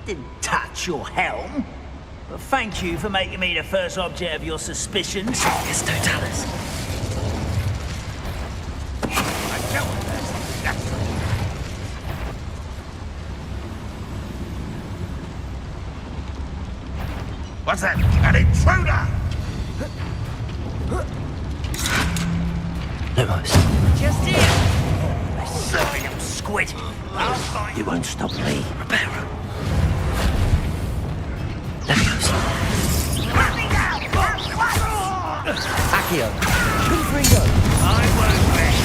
Didn't touch your helm. But thank you for making me the first object of your suspicions. Yes, Totalis. What's that? An intruder! Lumos. Just here! Sorry, little squid. I'll find you. Won't stop me. Reparo. Leviosa. Accio. Confringo. I won't rest.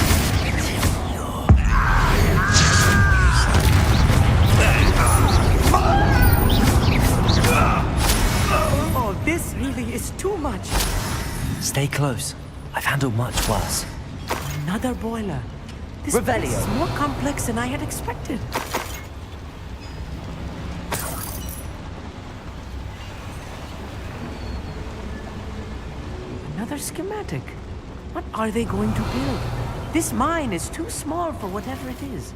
Oh, this really is too much. Stay close. I've handled much worse. Another boiler. This Revelio. place is more complex than I had expected. Another schematic. What are they going to build? This mine is too small for whatever it is.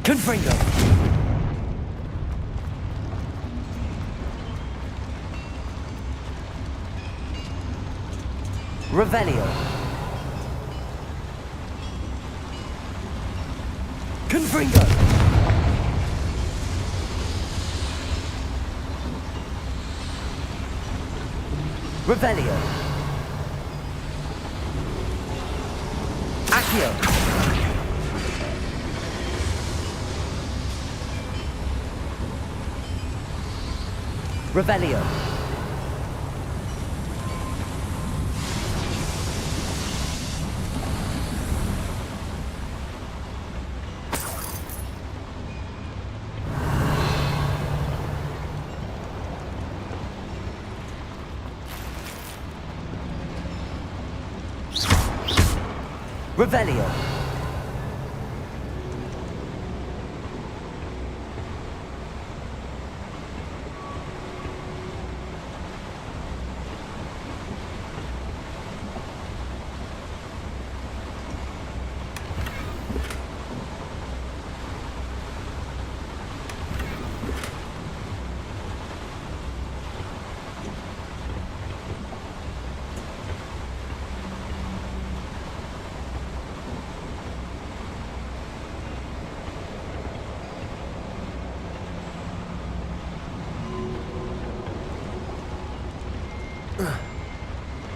Confringo. Revelio. Confringo. Revelio. Accio. Revelio. Revelio.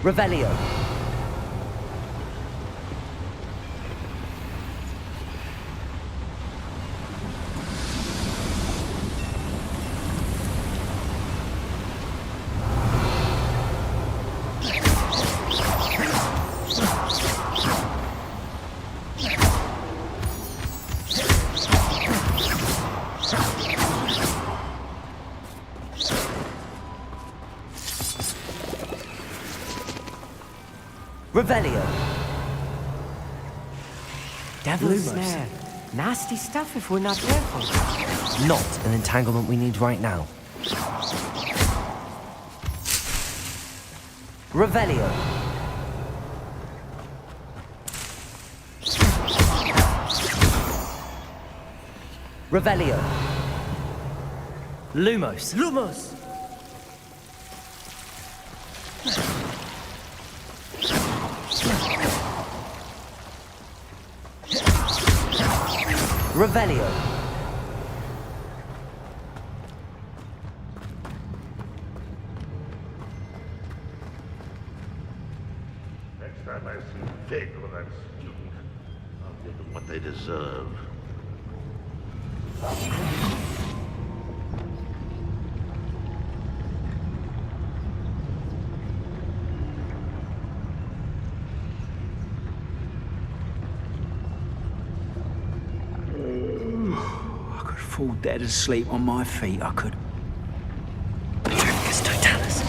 Revelio. Revelio. Devil's Lumos. snare. Nasty stuff if we're not careful. Not an entanglement we need right now. Revelio. Revelio. Lumos. Lumos! Revelio. Next time I see Fig or that student, I'll give them what they deserve. I could fall dead asleep on my feet, I could. Dracus Totalis.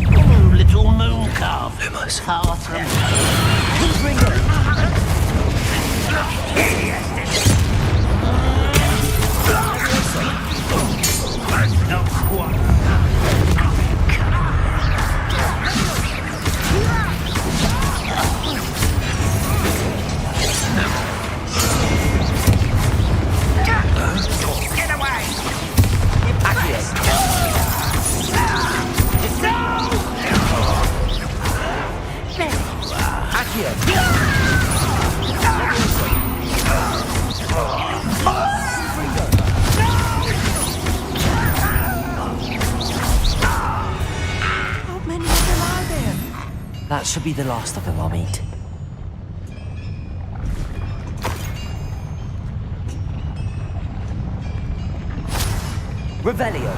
Oh, little moon calf. Lumos. That should be the last of them, Amit. Revelio.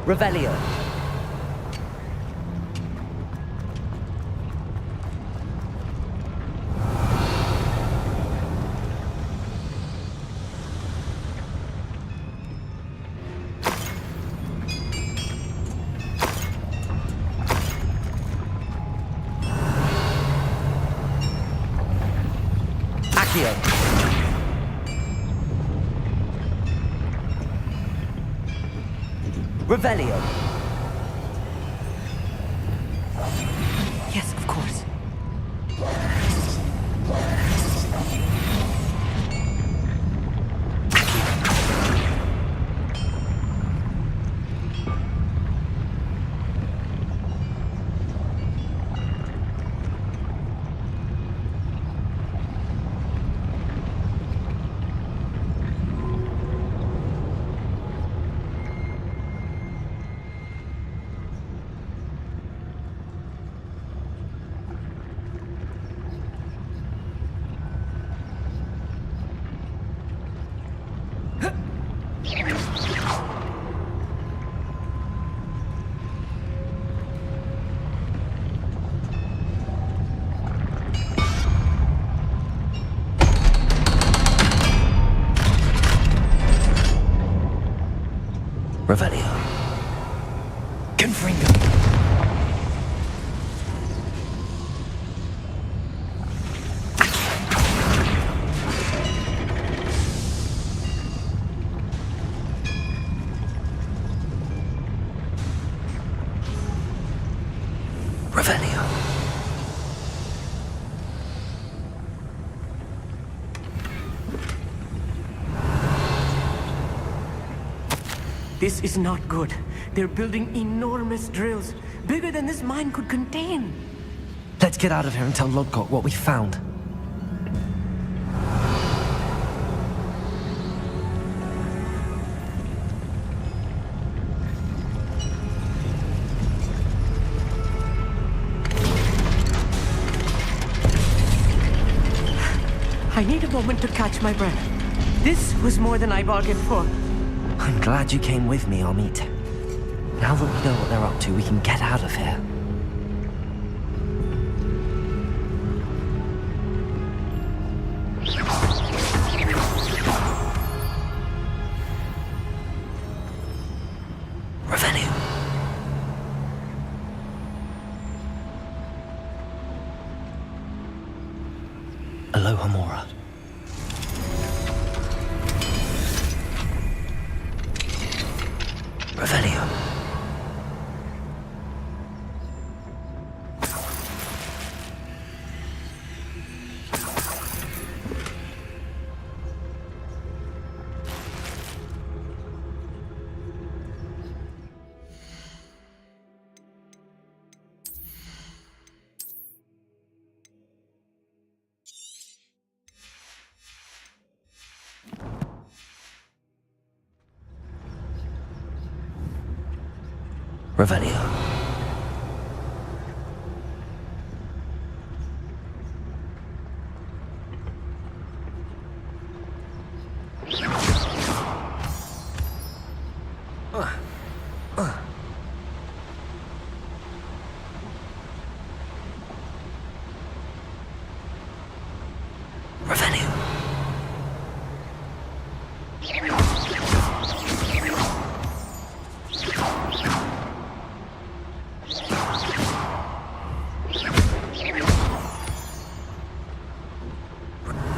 Revelio. Accio. Revelio. Yes, of course. Revelio. Confringo. Revelio. This is not good. They're building enormous drills, bigger than this mine could contain. Let's get out of here and tell Lodgok what we found. I need a moment to catch my breath. This was more than I bargained for. I'm glad you came with me, Amit. Now that we know what they're up to, we can get out of here. Revelio. Aloha Mora. Revelio. Revelio.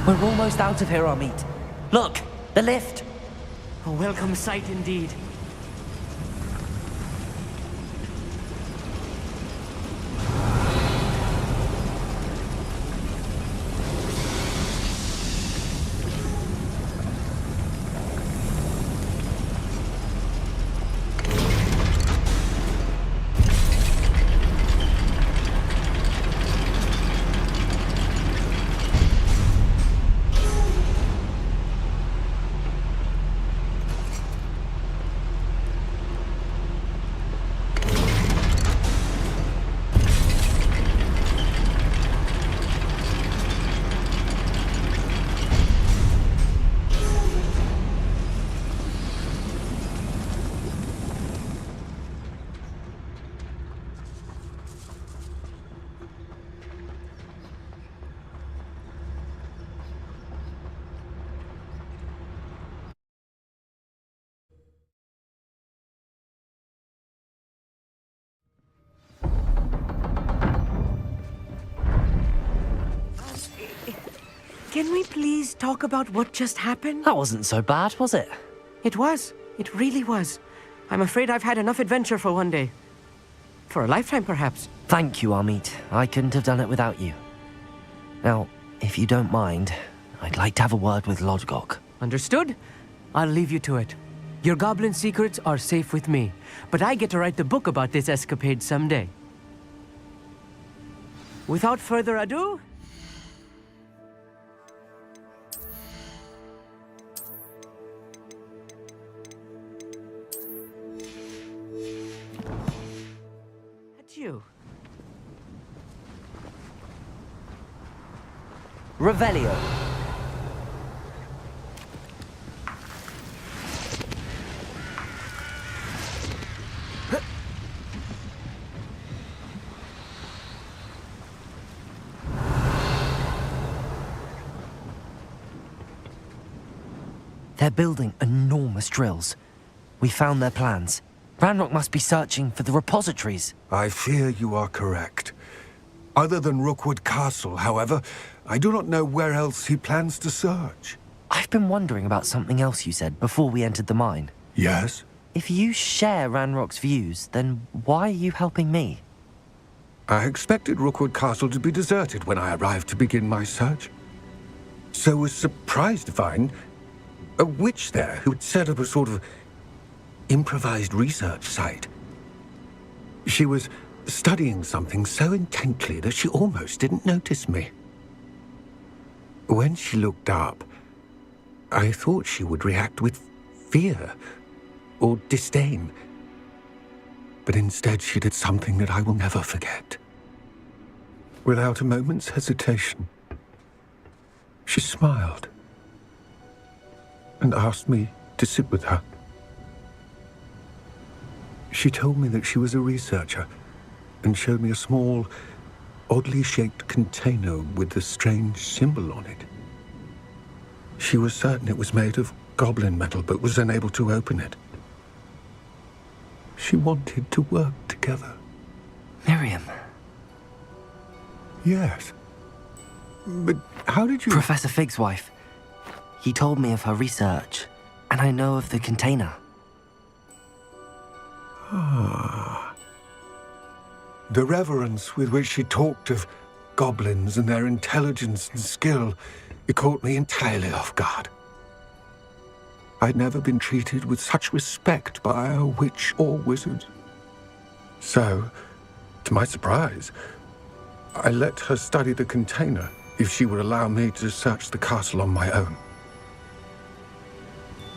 We're almost out of here, Amit. Look, the lift. A welcome sight indeed. Can we please talk about what just happened? That wasn't so bad, was it? It was. It really was. I'm afraid I've had enough adventure for one day. For a lifetime, perhaps. Thank you, Amit. I couldn't have done it without you. Now, if you don't mind, I'd like to have a word with Lodgok. Understood? I'll leave you to it. Your goblin secrets are safe with me, but I get to write the book about this escapade someday. Without further ado... Adieu. Revelio. They're building enormous drills. We found their plans. Ranrock must be searching for the repositories. I fear you are correct. Other than Rookwood Castle, however, I do not know where else he plans to search. I've been wondering about something else you said before we entered the mine. Yes? If you share Ranrock's views, then why are you helping me? I expected Rookwood Castle to be deserted when I arrived to begin my search. So was surprised to find a witch there who had set up a sort of improvised research site. She was studying something so intently that she almost didn't notice me. When she looked up, I thought she would react with fear or disdain. But instead she did something that I will never forget. Without a moment's hesitation, she smiled and asked me to sit with her. She told me that she was a researcher and showed me a small, oddly shaped container with a strange symbol on it. She was certain it was made of goblin metal, but was unable to open it. She wanted to work together. Miriam. Yes. But how did you... Professor Fig's wife. He told me of her research, and I know of the container. Ah. The reverence with which she talked of goblins and their intelligence and skill, it caught me entirely off guard. I'd never been treated with such respect by a witch or wizard. So, to my surprise, I let her study the container if she would allow me to search the castle on my own.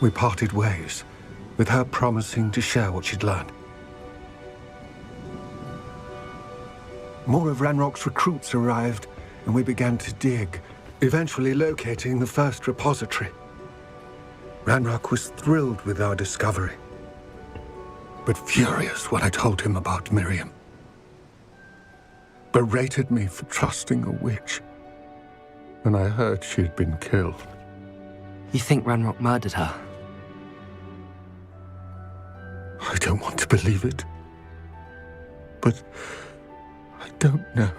We parted ways, with her promising to share what she'd learned. More of Ranrock's recruits arrived, and we began to dig, eventually locating the first repository. Ranrock was thrilled with our discovery, but furious when I told him about Miriam. Berated me for trusting a witch, and I heard she had been killed. You think Ranrock murdered her? I don't want to believe it, but I don't know.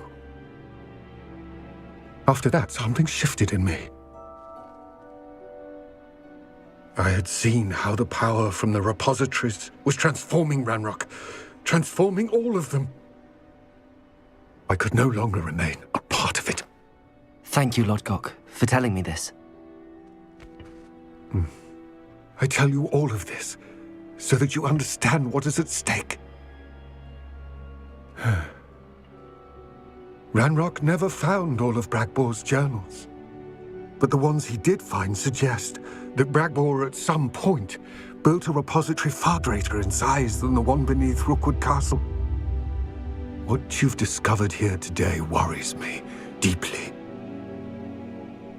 After that, something shifted in me. I had seen how the power from the repositories was transforming Ranrock, transforming all of them. I could no longer remain a part of it. Thank you, Lodgok, for telling me this. I tell you all of this so that you understand what is at stake. Ranrock never found all of Bragbor's journals, but the ones he did find suggest that Bragbor at some point built a repository far greater in size than the one beneath Rookwood Castle. What you've discovered here today worries me deeply.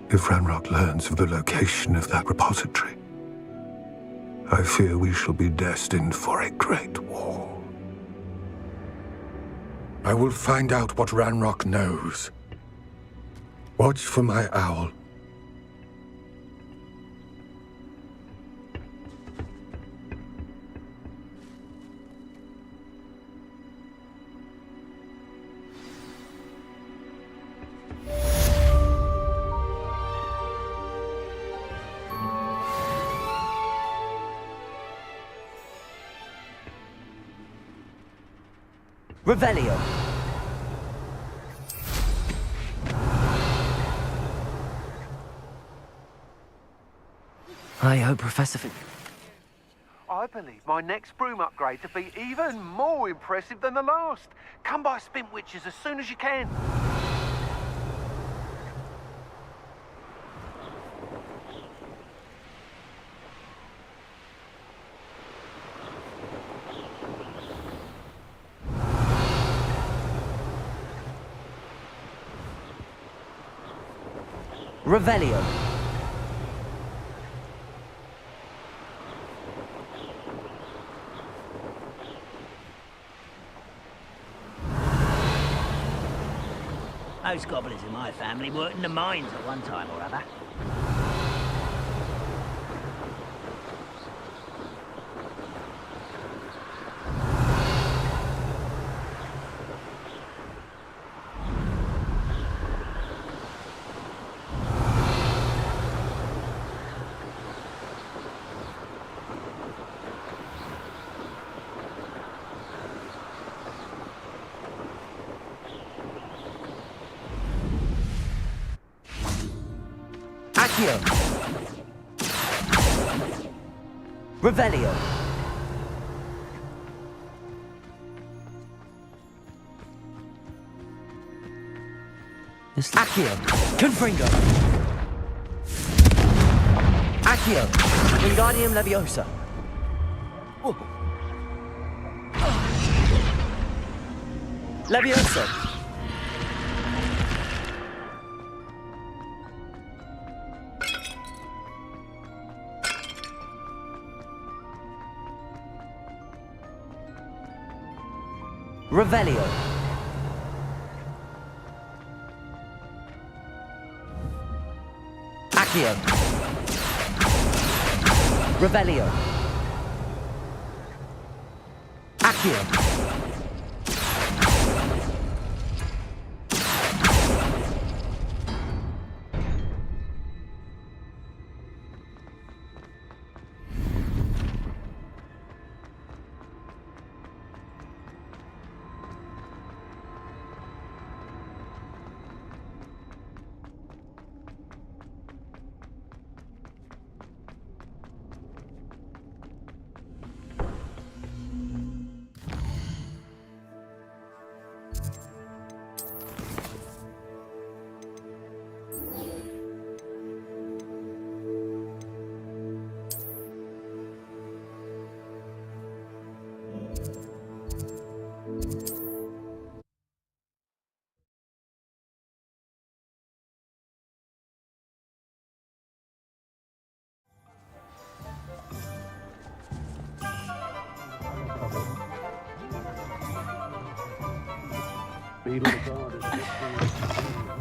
If Ranrock learns of the location of that repository, I fear we shall be destined for a great war. I will find out what Ranrock knows. Watch for my owl. Revelio. I hope Professor I believe my next broom upgrade to be even more impressive than the last. Come by Spint Witches as soon as you can. Revelio. Most goblins in my family worked in the mines at one time or other. Accio. Revelio. Accio. Confringo. Accio. Wingardium Leviosa. Leviosa. Revelio. Accio. Revelio. Accio.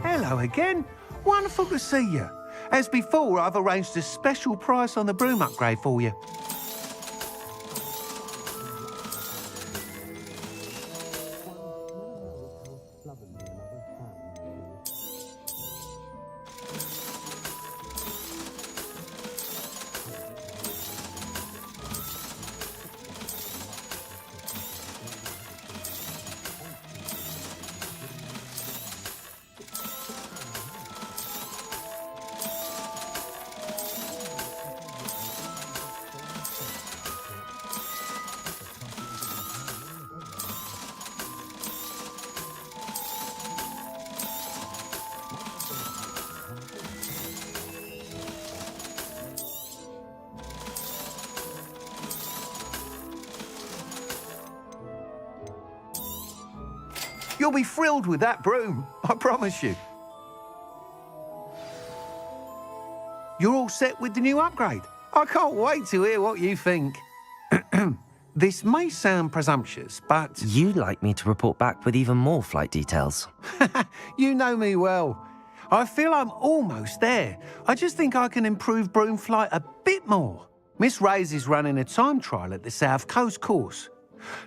Hello again. Wonderful to see you. As before, I've arranged a special price on the broom upgrade for you. You'll be thrilled with that broom, I promise you. You're all set with the new upgrade. I can't wait to hear what you think. This may sound presumptuous, but... You'd like me to report back with even more flight details. You know me well. I feel I'm almost there. I just think I can improve broom flight a bit more. Miss Reyes is running a time trial at the South Coast course.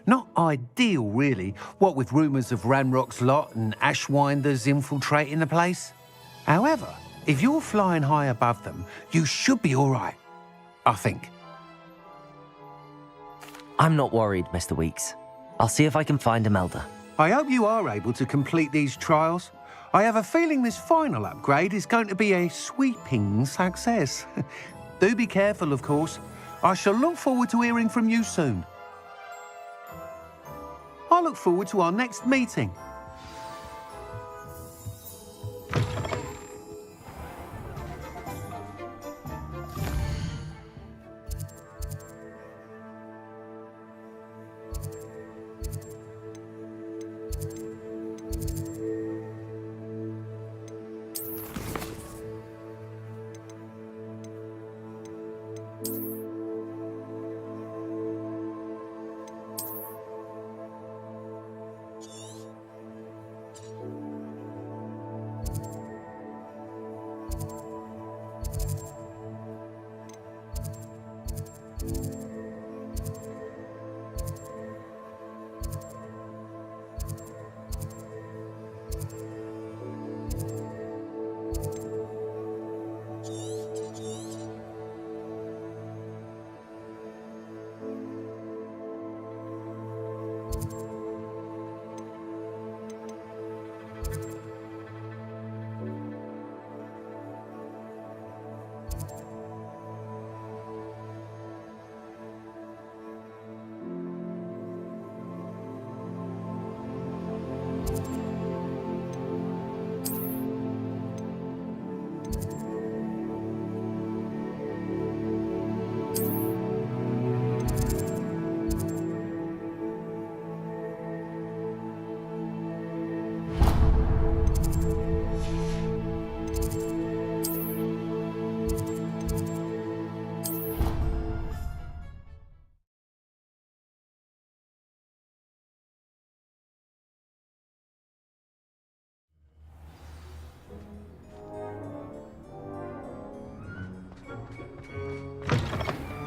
Not ideal, really, what with rumours of Ranrock's lot and Ashwinders infiltrating the place. However, if you're flying high above them, you should be all right, I think. I'm not worried, Mr. Weeks. I'll see if I can find Imelda. I hope you are able to complete these trials. I have a feeling this final upgrade is going to be a sweeping success. Do be careful, of course. I shall look forward to hearing from you soon. I look forward to our next meeting.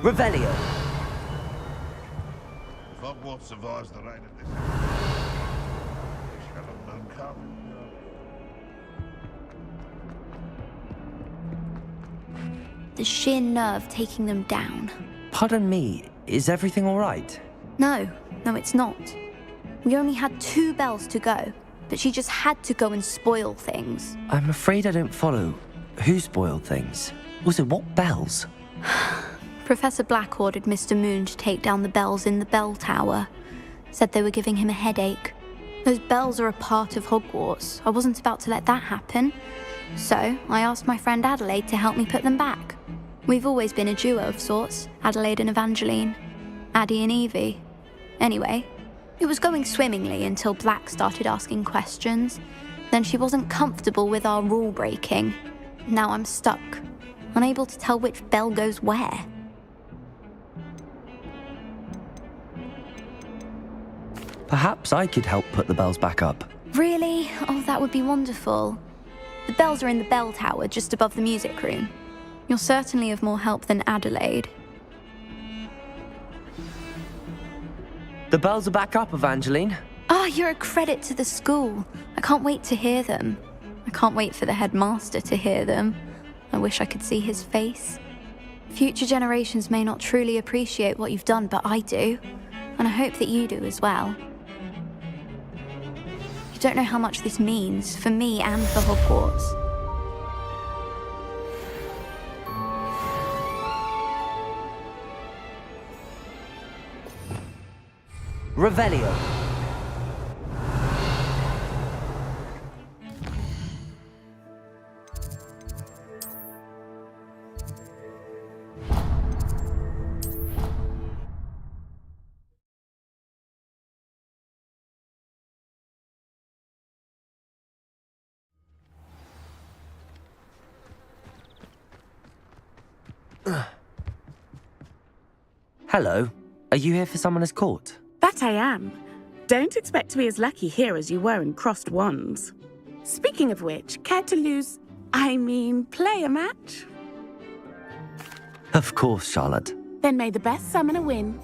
Revelio. If Hogwarts survives the rain of this, they shall have none come. The sheer nerve taking them down. Pardon me, is everything all right? No, it's not. We only had 2 bells to go, but she just had to go and spoil things. I'm afraid I don't follow. Who spoiled things? Also, what bells? Professor Black ordered Mr. Moon to take down the bells in the bell tower. Said they were giving him a headache. Those bells are a part of Hogwarts. I wasn't about to let that happen. So I asked my friend Adelaide to help me put them back. We've always been a duo of sorts, Adelaide and Evangeline. Addie and Evie. Anyway, it was going swimmingly until Black started asking questions. Then she wasn't comfortable with our rule breaking. Now I'm stuck, unable to tell which bell goes where. Perhaps I could help put the bells back up. Really? Oh, that would be wonderful. The bells are in the bell tower just above the music room. You're certainly of more help than Adelaide. The bells are back up, Evangeline. You're a credit to the school. I can't wait to hear them. I can't wait for the headmaster to hear them. I wish I could see his face. Future generations may not truly appreciate what you've done, but I do. And I hope that you do as well. You don't know how much this means for me and for Hogwarts. Revelio. Hello. Are you here for Summoner's Court? That I am. Don't expect to be as lucky here as you were in Crossed Wands. Speaking of which, care to play a match? Of course, Charlotte. Then may the best summoner win.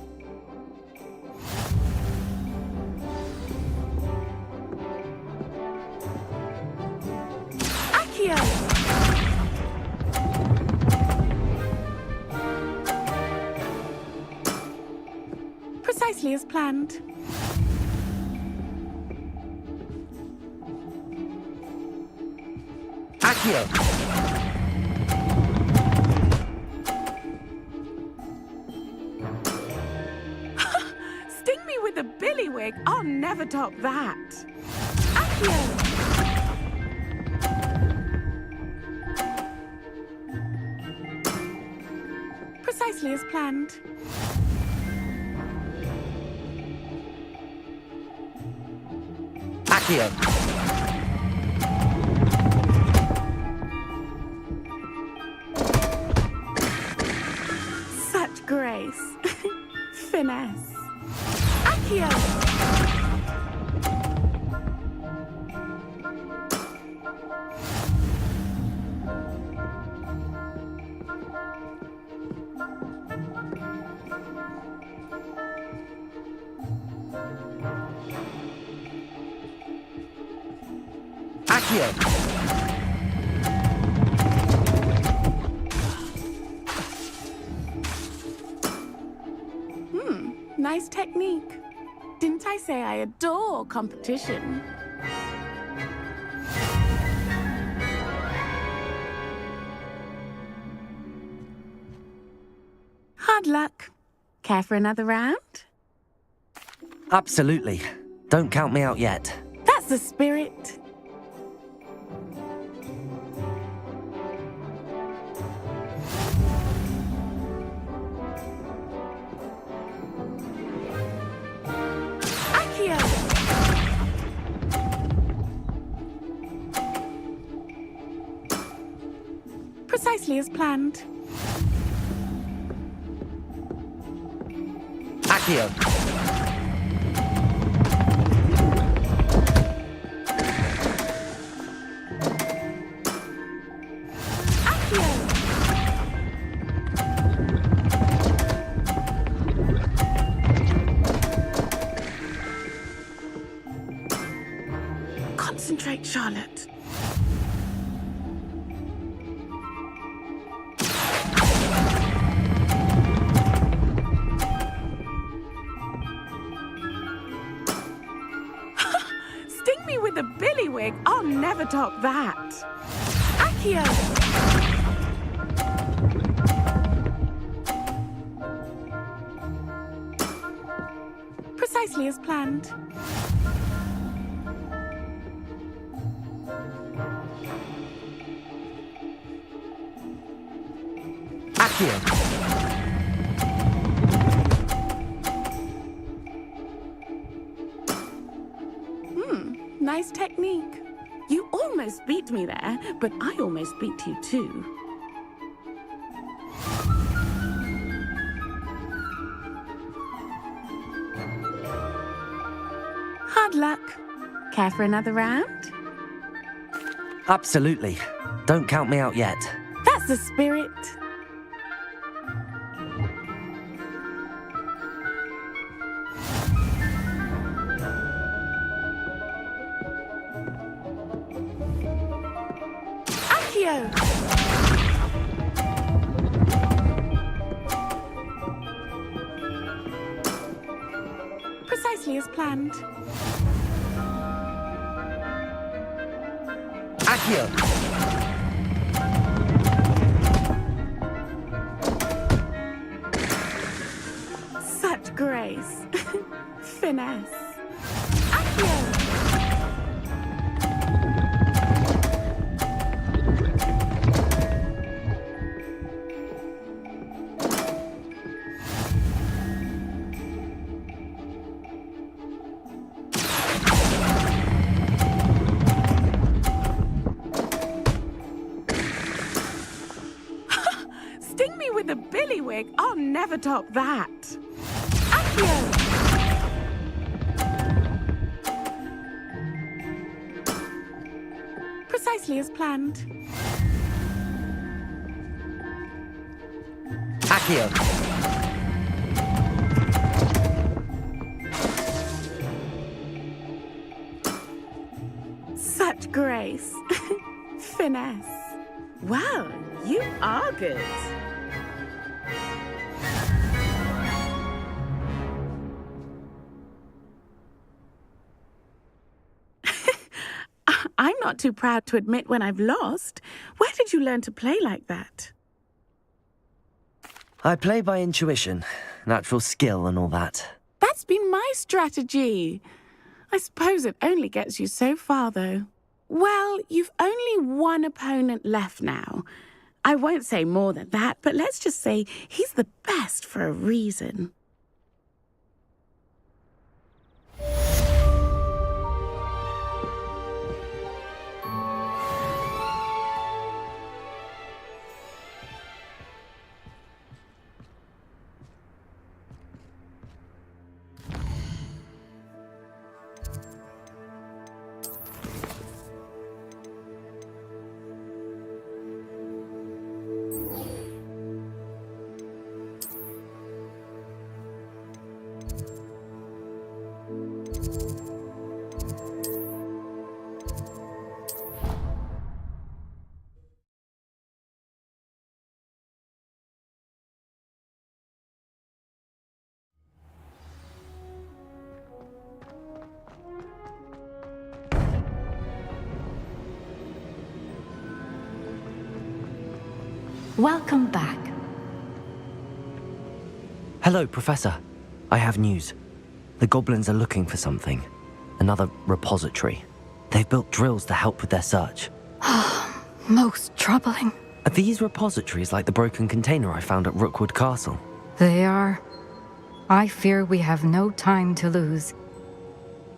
Accio! Precisely as planned. Accio! Sting me with a billywig. I'll never top that. Accio! Precisely as planned. Accio! Such grace. Finesse. Accio! Accio! Nice technique. Didn't I say I adore competition? Hard luck. Care for another round? Absolutely. Don't count me out yet. That's the spirit. Accio! Precisely as planned. Accio! Concentrate, Charlotte. Sting me with a billywig. I'll never top that. Accio! Precisely as planned. Accio! Nice technique. You almost beat me there, but I almost beat you too. Hard luck. Care for another round? Absolutely. Don't count me out yet. That's the spirit. Accio! Precisely as planned. Accio! Such grace. Finesse. Accio! Sting me with a never top that. Accio! Precisely as planned. Accio! Such grace. Finesse. Well, you are good. I'm not too proud to admit when I've lost. Where did you learn to play like that? I play by intuition, natural skill and all that. That's been my strategy. I suppose it only gets you so far, though. Well, you've only one opponent left now. I won't say more than that, but let's just say he's the best for a reason. Welcome back. Hello, Professor. I have news. The goblins are looking for something. Another repository. They've built drills to help with their search. Most troubling. Are these repositories like the broken container I found at Rookwood Castle? They are. I fear we have no time to lose.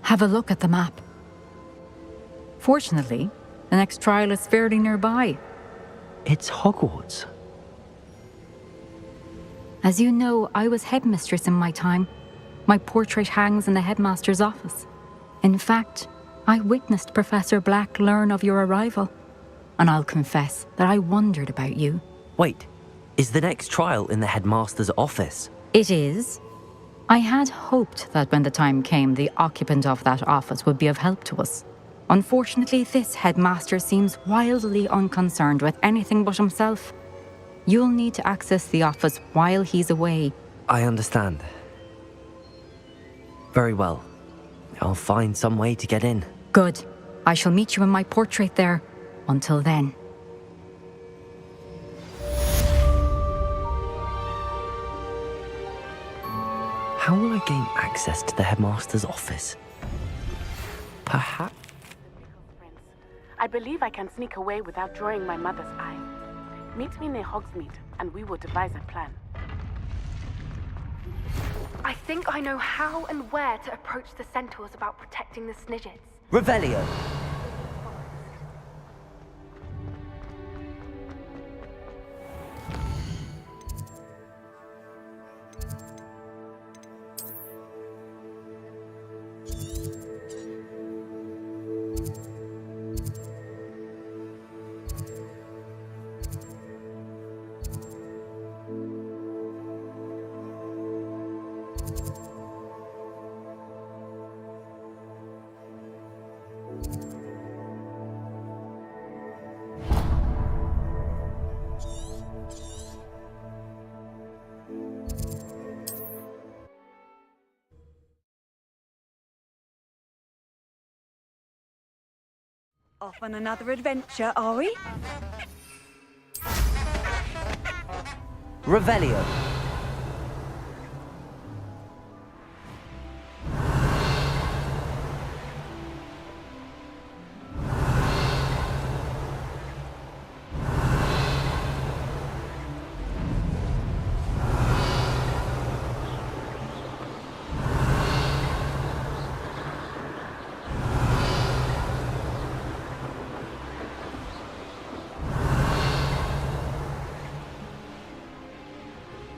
Have a look at the map. Fortunately, the next trial is fairly nearby. It's Hogwarts. As you know, I was headmistress in my time. My portrait hangs in the headmaster's office. In fact, I witnessed Professor Black learn of your arrival. And I'll confess that I wondered about you. Wait, is the next trial in the headmaster's office? It is. I had hoped that when the time came, the occupant of that office would be of help to us. Unfortunately, this headmaster seems wildly unconcerned with anything but himself. You'll need to access the office while he's away. I understand. Very well. I'll find some way to get in. Good. I shall meet you in my portrait there. Until then. How will I gain access to the headmaster's office? Perhaps... I believe I can sneak away without drawing my mother's eye. Meet me near Hogsmeade, and we will devise a plan. I think I know how and where to approach the centaurs about protecting the Snidgets. Revelio! Off on another adventure, are we? Revelio.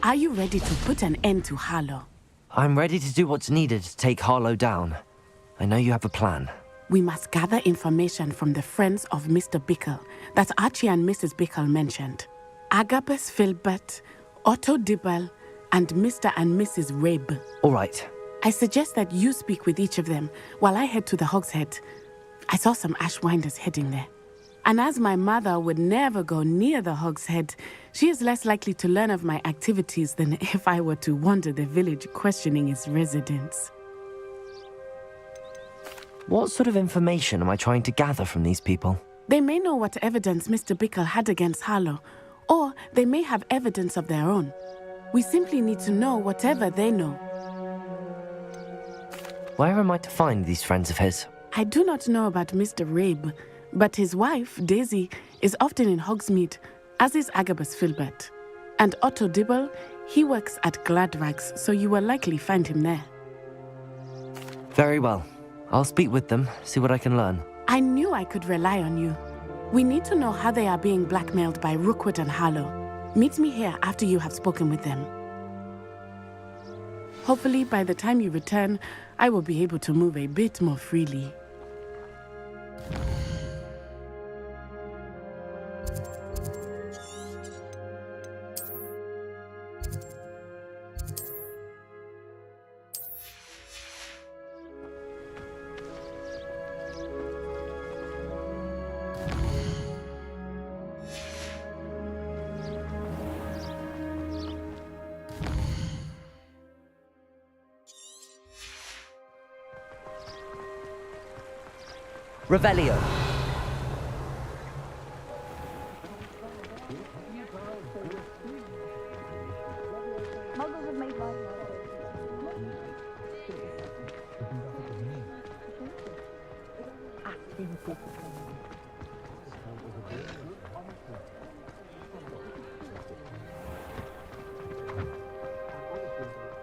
Are you ready to put an end to Harlow? I'm ready to do what's needed to take Harlow down. I know you have a plan. We must gather information from the friends of Mr. Bickle that Archie and Mrs. Bickle mentioned. Agabus Filbert, Otto Dibble, and Mr. and Mrs. Rabe. All right. I suggest that you speak with each of them while I head to the Hogshead. I saw some Ashwinders heading there. And as my mother would never go near the Hogshead, she is less likely to learn of my activities than if I were to wander the village questioning its residents. What sort of information am I trying to gather from these people? They may know what evidence Mr. Bickle had against Harlow, or they may have evidence of their own. We simply need to know whatever they know. Where am I to find these friends of his? I do not know about Mr. Rabe, but his wife, Daisy, is often in Hogsmeade, as is Agabus Filbert. And Otto Dibble, he works at Gladrags, so you will likely find him there. Very well. I'll speak with them, see what I can learn. I knew I could rely on you. We need to know how they are being blackmailed by Rookwood and Harlow. Meet me here after you have spoken with them. Hopefully, by the time you return, I will be able to move a bit more freely. Revelio.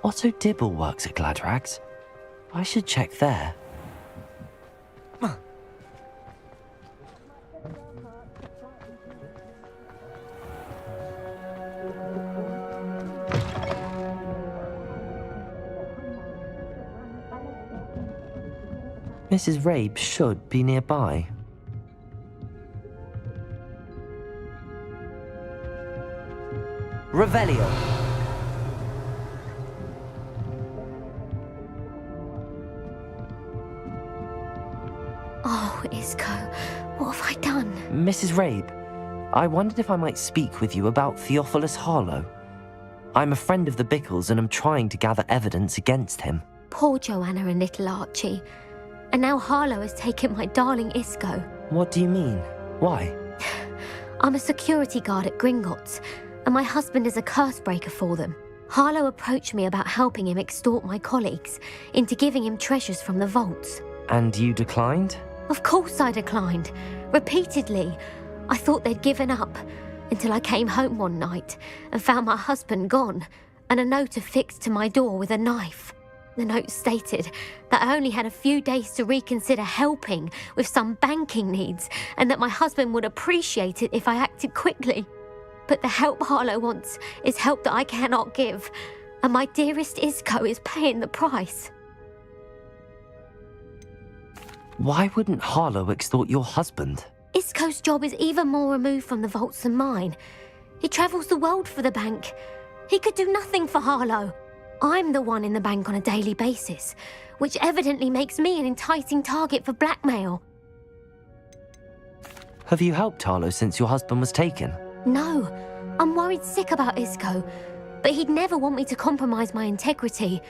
Otto Dibble works at Gladrags. I should check there. Mrs. Rabe should be nearby. Revelio. Oh, Isco, what have I done? Mrs. Rabe, I wondered if I might speak with you about Theophilus Harlow. I'm a friend of the Bickles and am trying to gather evidence against him. Poor Joanna and little Archie. And now Harlow has taken my darling Isco. What do you mean? Why? I'm a security guard at Gringotts, and my husband is a curse breaker for them. Harlow approached me about helping him extort my colleagues into giving him treasures from the vaults. And you declined? Of course I declined. Repeatedly. I thought they'd given up, until I came home one night and found my husband gone, and a note affixed to my door with a knife. The note stated that I only had a few days to reconsider helping with some banking needs, and that my husband would appreciate it if I acted quickly. But the help Harlow wants is help that I cannot give, and my dearest Isco is paying the price. Why wouldn't Harlow extort your husband? Isco's job is even more removed from the vaults than mine. He travels the world for the bank. He could do nothing for Harlow. I'm the one in the bank on a daily basis, which evidently makes me an enticing target for blackmail. Have you helped Harlow since your husband was taken? No, I'm worried sick about Isco, but he'd never want me to compromise my integrity.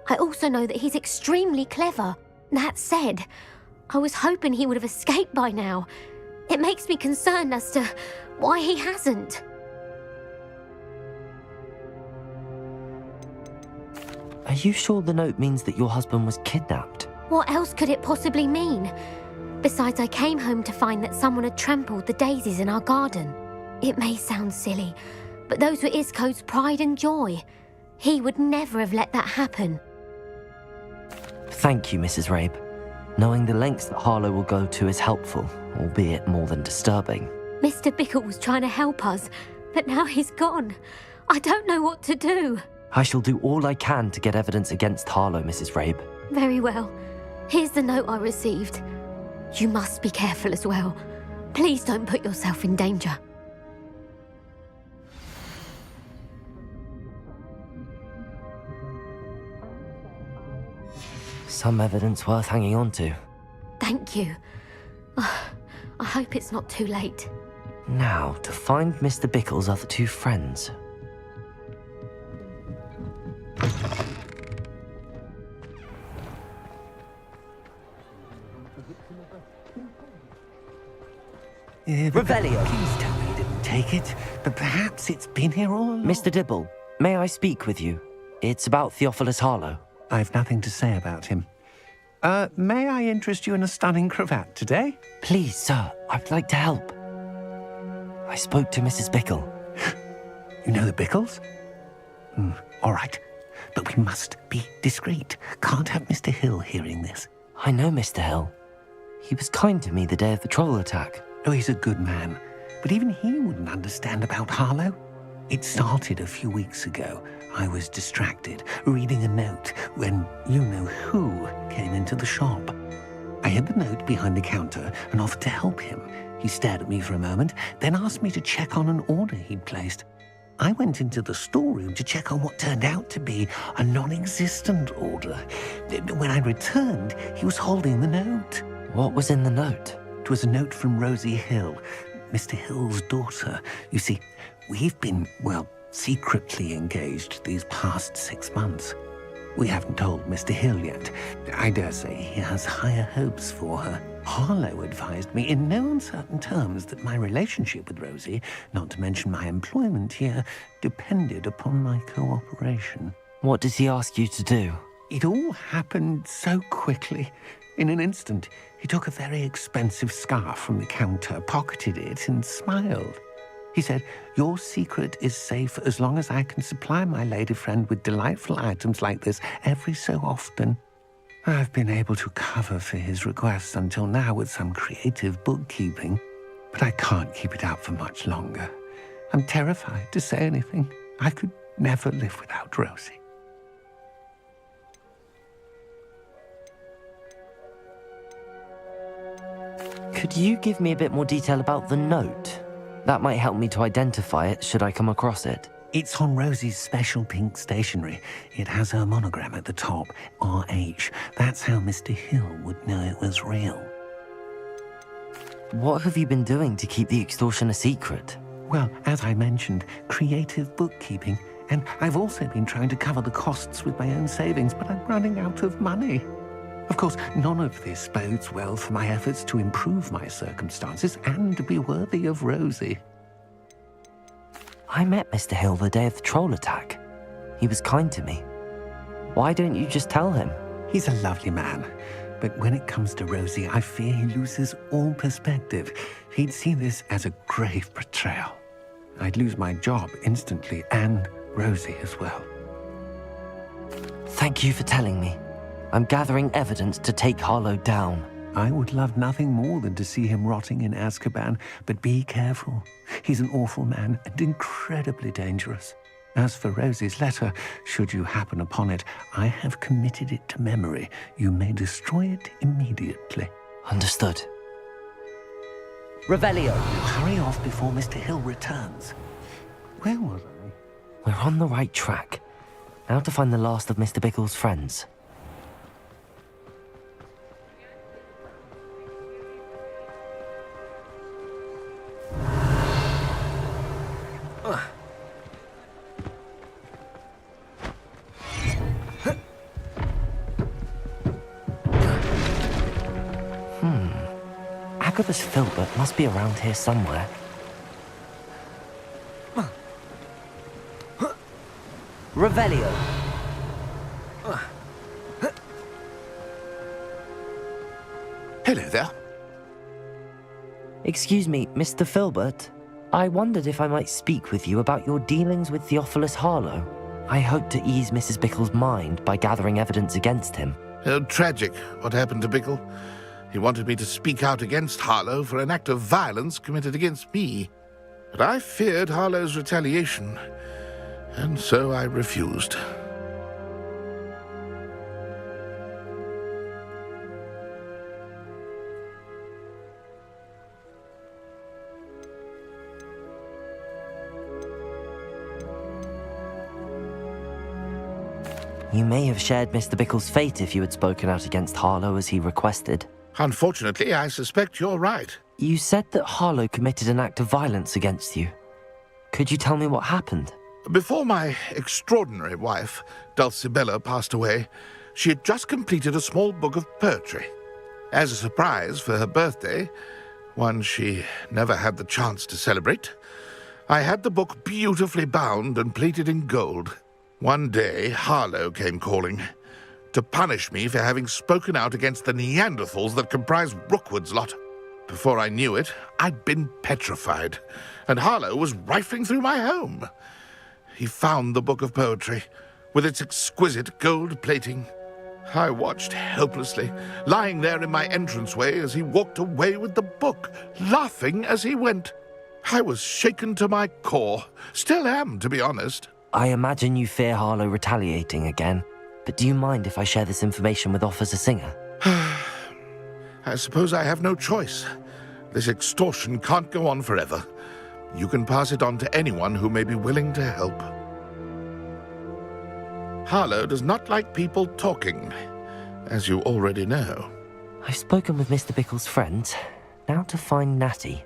I also know that he's extremely clever. That said, I was hoping he would have escaped by now. It makes me concerned as to why he hasn't. Are you sure the note means that your husband was kidnapped? What else could it possibly mean? Besides, I came home to find that someone had trampled the daisies in our garden. It may sound silly, but those were Isco's pride and joy. He would never have let that happen. Thank you, Mrs. Rabe. Knowing the lengths that Harlow will go to is helpful, albeit more than disturbing. Mr. Bickle was trying to help us, but now he's gone. I don't know what to do. I shall do all I can to get evidence against Harlow, Mrs. Rabe. Very well. Here's the note I received. You must be careful as well. Please don't put yourself in danger. Some evidence worth hanging on to. Thank you. I hope it's not too late. Now, to find Mr. Bickle's other two friends. Revelio. Please tell me you didn't take it, but perhaps it's been here all along. Mr. Dibble, may I speak with you? It's about Theophilus Harlow. I've nothing to say about him. May I interest you in a stunning cravat today? Please, sir, I'd like to help. I spoke to Mrs. Bickle. You know the Bickles? All right, but we must be discreet. Can't have Mr. Hill hearing this. I know Mr. Hill. He was kind to me the day of the troll attack. Oh, he's a good man, but even he wouldn't understand about Harlow. It started a few weeks ago. I was distracted, reading a note, when you-know-who came into the shop. I hid the note behind the counter and offered to help him. He stared at me for a moment, then asked me to check on an order he'd placed. I went into the storeroom to check on what turned out to be a non-existent order. When I returned, he was holding the note. What was in the note? It was a note from Rosie Hill, Mr. Hill's daughter. You see, we've been, well, secretly engaged these past 6 months. We haven't told Mr. Hill yet. I dare say he has higher hopes for her. Harlow advised me in no uncertain terms that my relationship with Rosie, not to mention my employment here, depended upon my cooperation. What does he ask you to do? It all happened so quickly. In an instant, he took a very expensive scarf from the counter, pocketed it, and smiled. He said, "Your secret is safe as long as I can supply my lady friend with delightful items like this every so often." I've been able to cover for his requests until now with some creative bookkeeping, but I can't keep it up for much longer. I'm terrified to say anything. I could never live without Rosie. Could you give me a bit more detail about the note? That might help me to identify it should I come across it. It's on Rosie's special pink stationery. It has her monogram at the top, RH. That's how Mr. Hill would know it was real. What have you been doing to keep the extortion a secret? Well, as I mentioned, creative bookkeeping. And I've also been trying to cover the costs with my own savings, but I'm running out of money. Of course, none of this bodes well for my efforts to improve my circumstances and to be worthy of Rosie. I met Mr. Hill the day of the troll attack. He was kind to me. Why don't you just tell him? He's a lovely man, but when it comes to Rosie, I fear he loses all perspective. He'd see this as a grave betrayal. I'd lose my job instantly, and Rosie as well. Thank you for telling me. I'm gathering evidence to take Harlow down. I would love nothing more than to see him rotting in Azkaban, but be careful. He's an awful man and incredibly dangerous. As for Rosie's letter, should you happen upon it, I have committed it to memory. You may destroy it immediately. Understood. Revelio. Hurry off before Mr. Hill returns. Where was I? We're on the right track. Now to find the last of Mr. Bickle's friends. Agabus Filbert must be around here somewhere. Revelio. Hello there. Excuse me, Mr. Filbert. I wondered if I might speak with you about your dealings with Theophilus Harlow. I hope to ease Mrs. Bickle's mind by gathering evidence against him. Oh, tragic what happened to Bickle. He wanted me to speak out against Harlow for an act of violence committed against me. But I feared Harlow's retaliation. And so I refused. You may have shared Mr. Bickle's fate if you had spoken out against Harlow as he requested. Unfortunately, I suspect you're right. You said that Harlow committed an act of violence against you. Could you tell me what happened? Before my extraordinary wife, Dulcibella, passed away, she had just completed a small book of poetry. As a surprise for her birthday, one she never had the chance to celebrate, I had the book beautifully bound and plated in gold. One day, Harlow came calling to punish me for having spoken out against the Neanderthals that comprise Rookwood's lot. Before I knew it, I'd been petrified, and Harlow was rifling through my home. He found the book of poetry, with its exquisite gold plating. I watched helplessly, lying there in my entranceway as he walked away with the book, laughing as he went. I was shaken to my core. Still am, to be honest. I imagine you fear Harlow retaliating again, but do you mind if I share this information with Officer Singer? I suppose I have no choice. This extortion can't go on forever. You can pass it on to anyone who may be willing to help. Harlow does not like people talking, as you already know. I've spoken with Mr. Bickle's friends. Now to find Natty.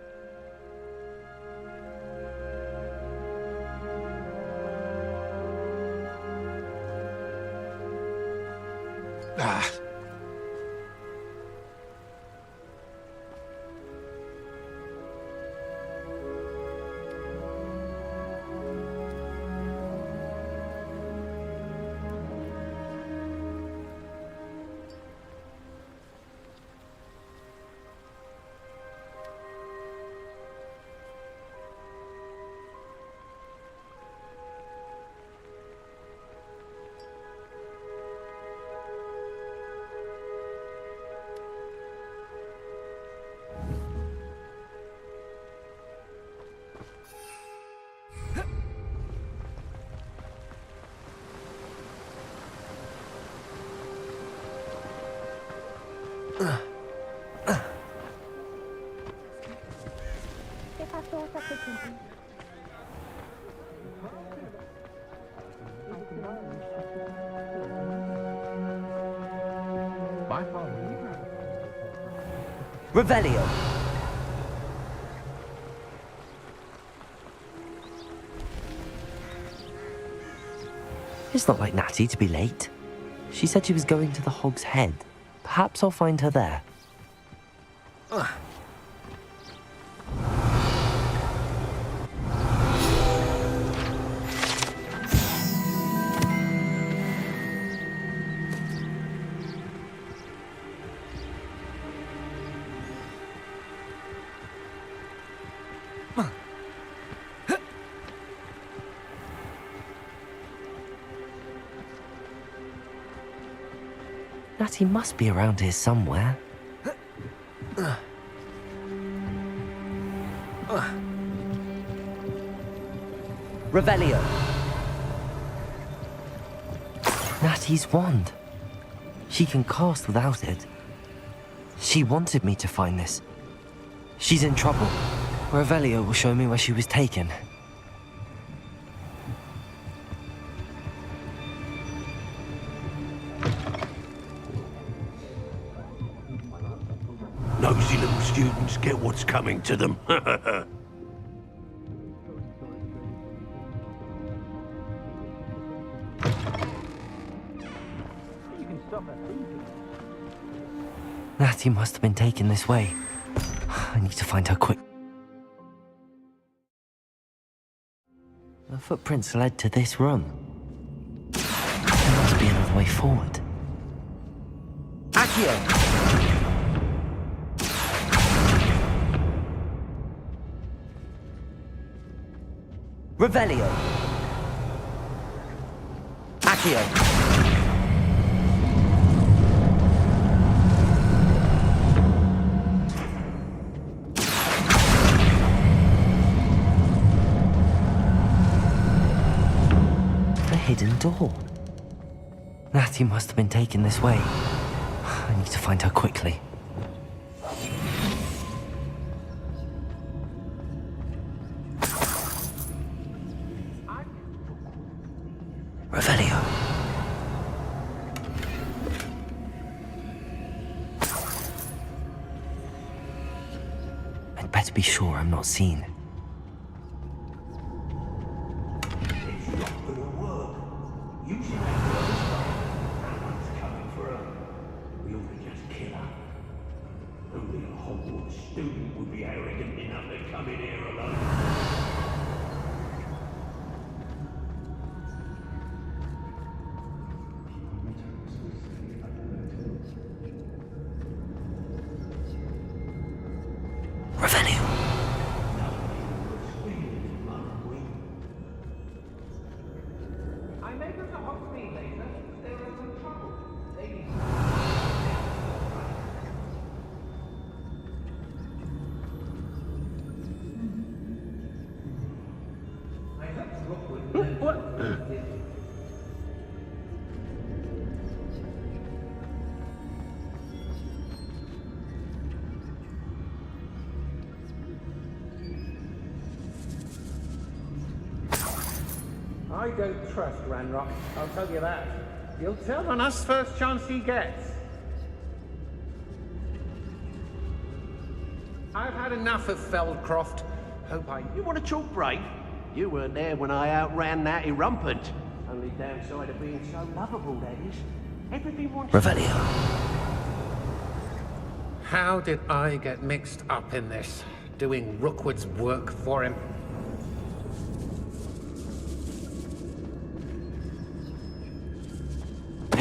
Revelio. It's not like Natty to be late. She said she was going to the Hog's Head. Perhaps I'll find her there. Natty must be around here somewhere. Revelio. Natty's wand. She can cast without it. She wanted me to find this. She's in trouble. Revelio will show me where she was taken. Nosy little students get what's coming to them. Natty must have been taken this way. I need to find her quick. The footprints led to this room. There must be another way forward. Accio! Revelio. Accio. hidden door. Natty must have been taken this way. I need to find her quickly. Revelio. I'd better be sure I'm not seen. I don't trust Ranrock, I'll tell you that. He'll turn on us first chance he gets. I've had enough of Feldcroft. You want a chalk break? You weren't there when I outran Natty Rumpant. Only downside of being so lovable, that is. Everything wants... Revelio. How did I get mixed up in this? Doing Rookwood's work for him?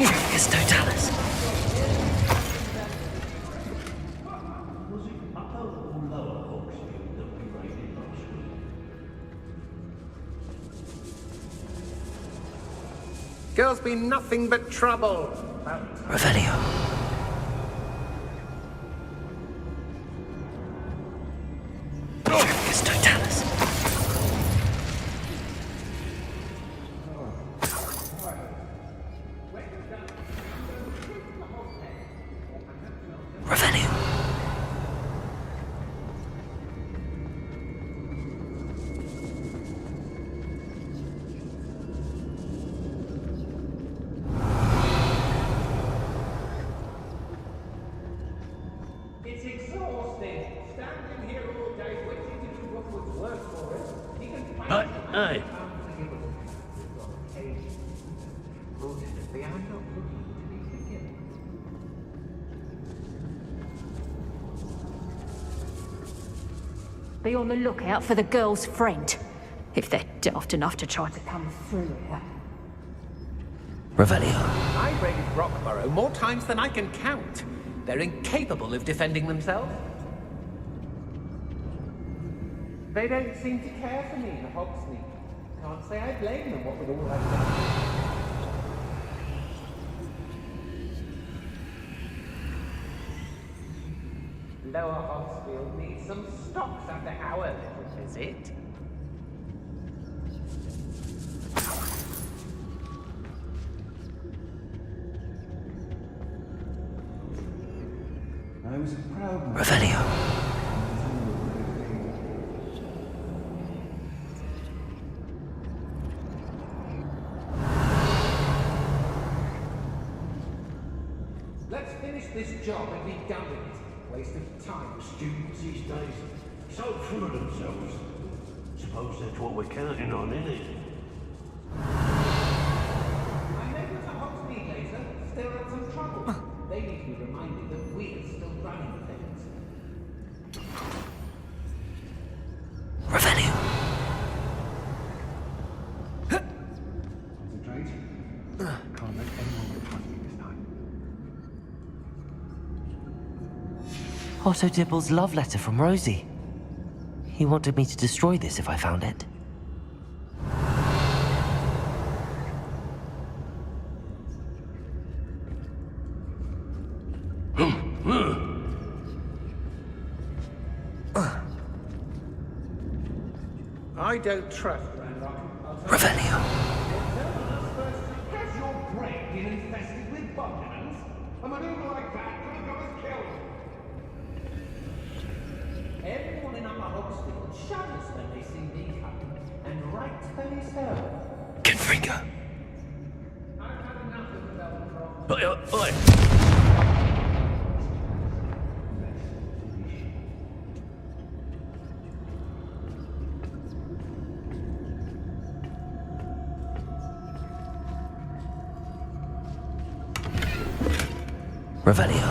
It's Totalis. Girl's been nothing but trouble. Revelio. It's Totalis. Revelio. It's exhausting. Standing here all day waiting to do Rookwood's work for us. He can find Hey. Fortunately, I'm not looking to be forgiven. Be on the lookout for the girl's friend, if they're daft enough to try to come through here. Revelio. I raided Rockborough more times than I can count. They're incapable of defending themselves. They don't seem to care for me, the Hogsmeade. Can't say I blame them, what with all I've done. Lower Hogsfield needs some stocks after our little visit. I was a proud man. Revelio. Let's finish this job and be done with it. Waste of time. Students these days, so full of themselves. Suppose that's what we're counting on, isn't it? I know there's a Hogsmeade later. Still at some trouble. They need to be reminded that we're still running things. Revelio. Concentrate. Can't let anyone get past me this time. Otto Dibble's love letter from Rosie. He wanted me to destroy this if I found it. I don't trust Ranrock. Revelio. been infested with bugmans? A maneuver like that could have got us killed. Every morning on my Hogsfield shudders when they see me coming, and rightfully so. Confringo. I've had enough of the Belcroft. Oi, oi, oi. Revelio.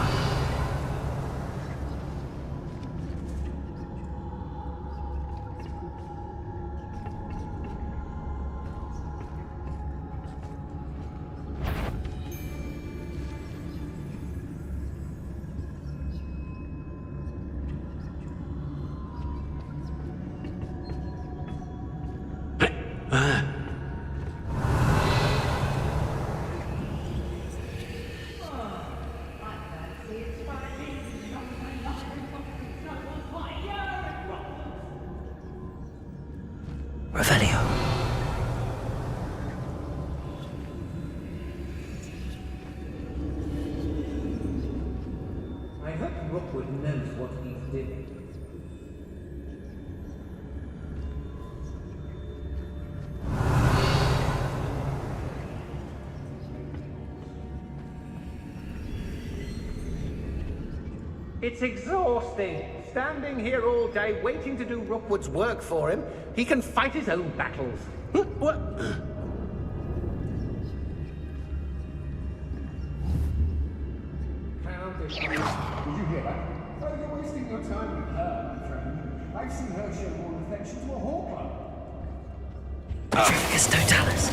Revelio. I hope Rookwood knows what he's doing. It's exhausting. Standing here all day waiting to do Rookwood's work for him. He can fight his own battles. What? Found it. Did you hear that? Oh, you're wasting your time with her, my friend. I've seen her show more affection to a hawker. Trifficus Totalis.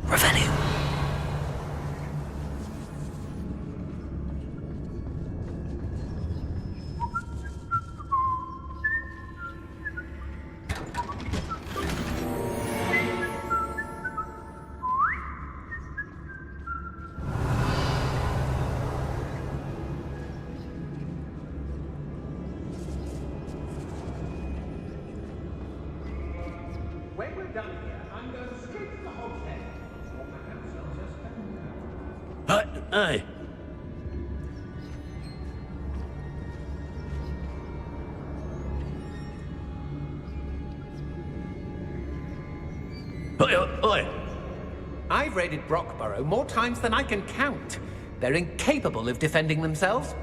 Revelio. When we're done here, I'm going straight to the hogshead. Or perhaps I'll just come now. Hey. Oi, oi, oi. I've raided Brockborough more times than I can count. They're incapable of defending themselves.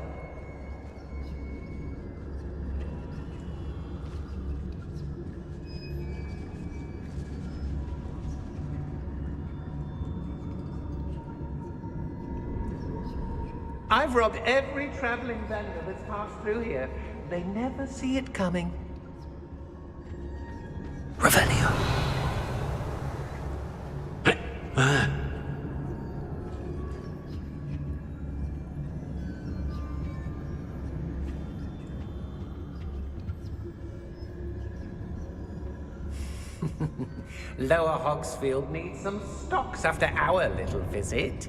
I've robbed every traveling vendor that's passed through here. They never see it coming. Revelio. Lower Hogsfield needs some stocks after our little visit.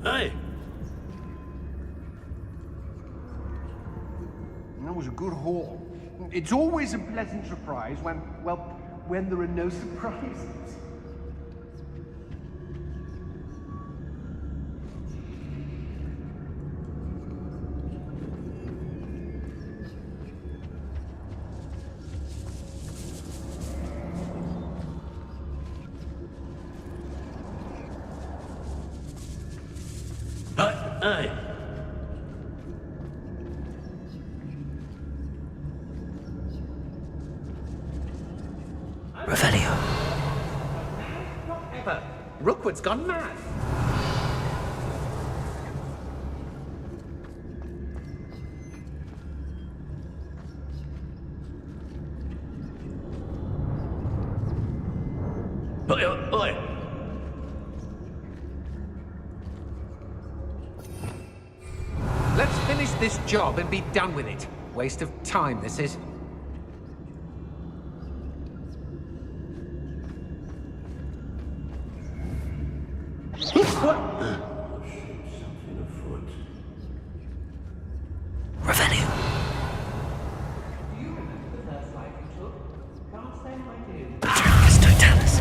Hey. That was a good haul. It's always a pleasant surprise when, well, when there are no surprises. Hey. Revelio. Not ever. Rookwood's gone mad. Oi, oi, oi. Let's finish this job and be done with it. Waste of time, this is. Revelio. Do you remember the first life you took? Can't say I do. Dracus Totalis.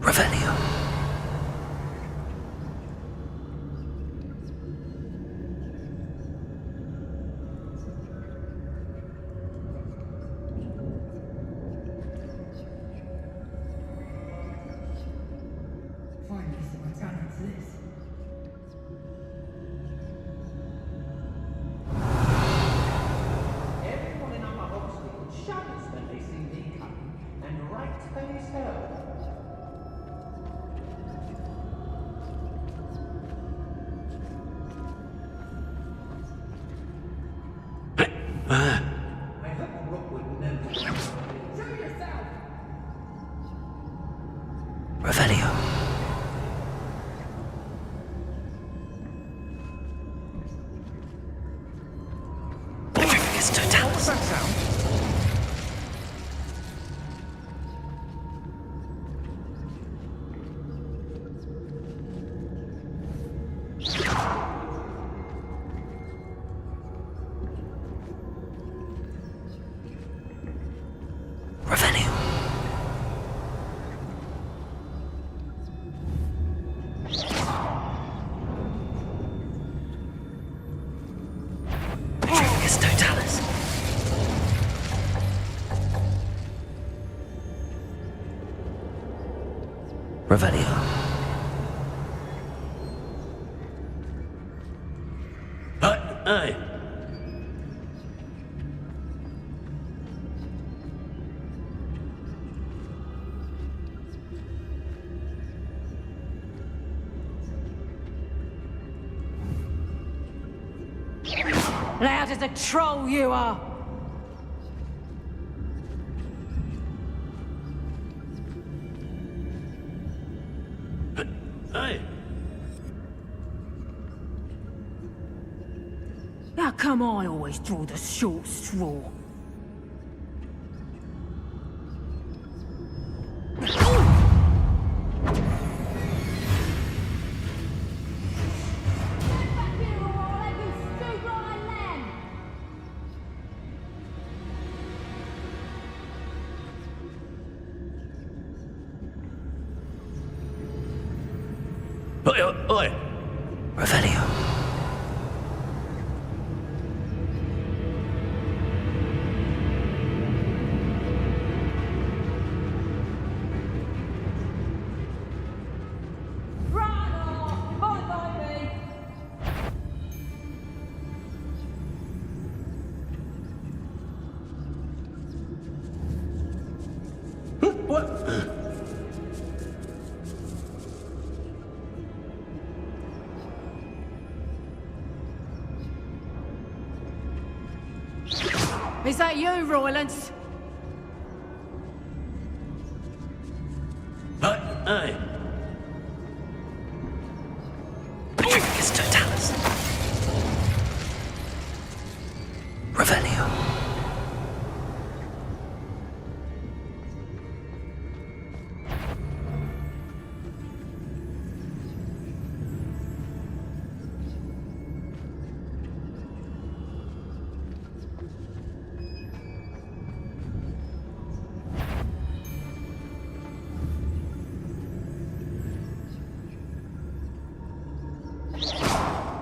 Revelio. Finally, someone's gotten to this. Everyone in Upper Hogsfield shudders when they see me coming, and right they so. I hope Rookwood knows. Show yourself! Revelio. Dracus Totalis. What's that sound? Revelio. Dracus Totalis. Revelio. Hey! Loud as a troll you are! Hey! How come I always draw the short straw? Oi! Revelio. Is that you, Roylance? Hey! Dracus Totalis. Revelio.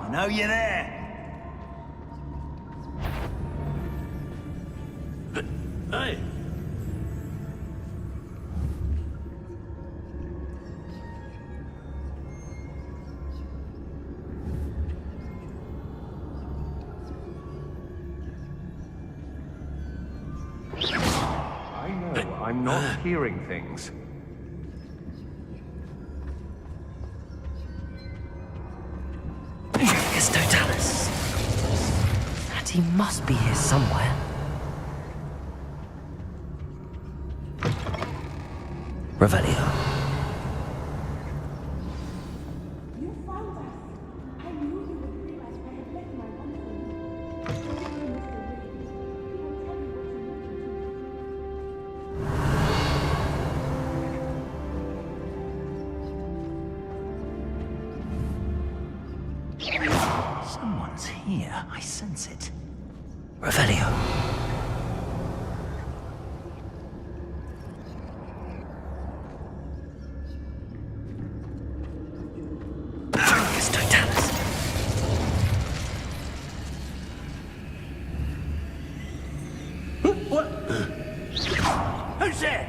I know you're there. Hey! I know, I'm not hearing things. Dracus Totalis. And he must be here somewhere. Revelio. You found us. I knew you would realize I had left my wand for you. Go to Mr. Ray. He will tell you what you need to do. Someone's here. I sense it. Revelio. Focus, Totalis. What? Who's there?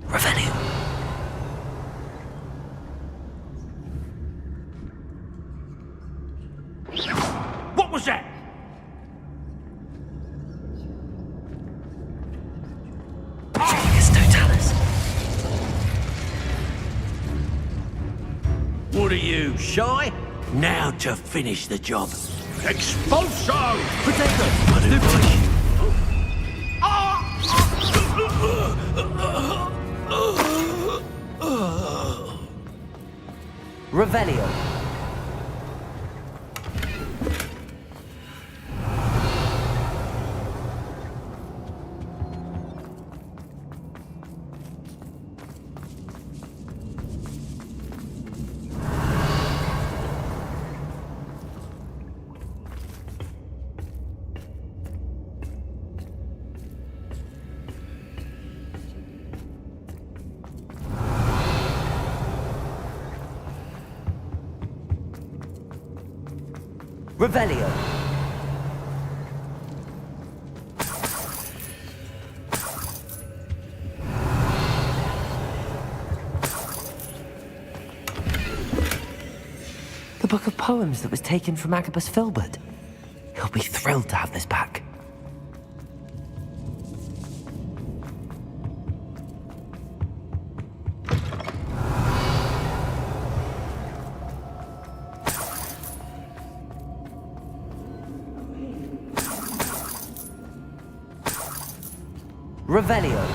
Revelio. What was that? Focus, Totalis. What are you, shy? Now to finish the job. Expulso! Revelio. Revelio. The book of poems that was taken from Agabus Filbert. He'll be thrilled to have this back. Revelio.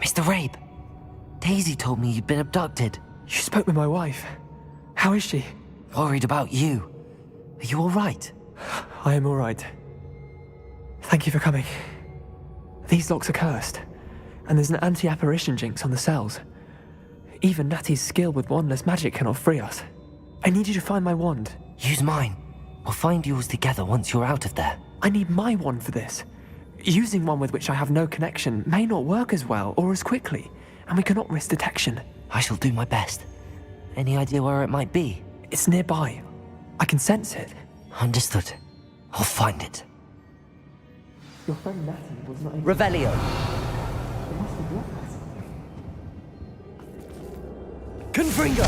Mr. Rabe, Daisy told me you'd been abducted. You spoke with my wife. How is she? Worried about you. Are you all right? I am all right. Thank you for coming. These locks are cursed, and there's an anti-apparition jinx on the cells. Even Natty's skill with wandless magic cannot free us. I need you to find my wand. Use mine. We'll find yours together once you're out of there. I need my wand for this. Using one with which I have no connection may not work as well or as quickly, and we cannot risk detection. I shall do my best. Any idea where it might be? It's nearby. I can sense it. Understood. I'll find it. Your friend Natty was not able... Revelio. It must have blocked us. Confringo.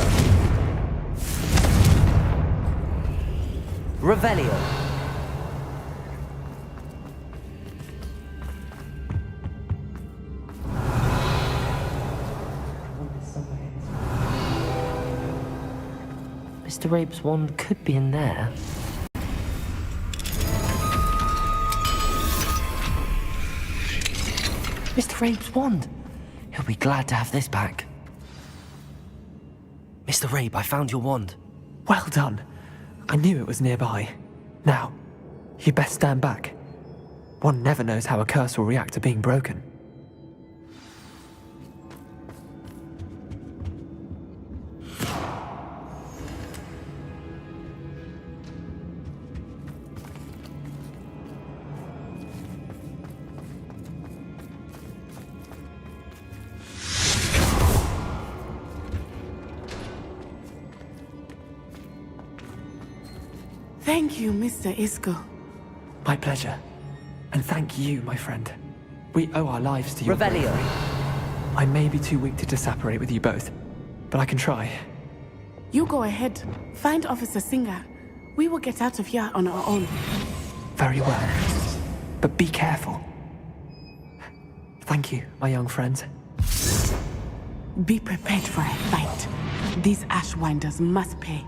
Revelio. Mr. Rabe's wand could be in there. Mr. Rabe's wand. He'll be glad to have this back. Mr. Rabe, I found your wand. Well done. I knew it was nearby. Now, you best stand back. One never knows how a curse will react to being broken. Thank you, Mr. Isco. My pleasure. And thank you, my friend. We owe our lives to your Revelio. bravery. I may be too weak to disapparate with you both, but I can try. You go ahead. Find Officer Singer. We will get out of here on our own. Very well. But be careful. Thank you, my young friends. Be prepared for a fight. These Ashwinders must pay.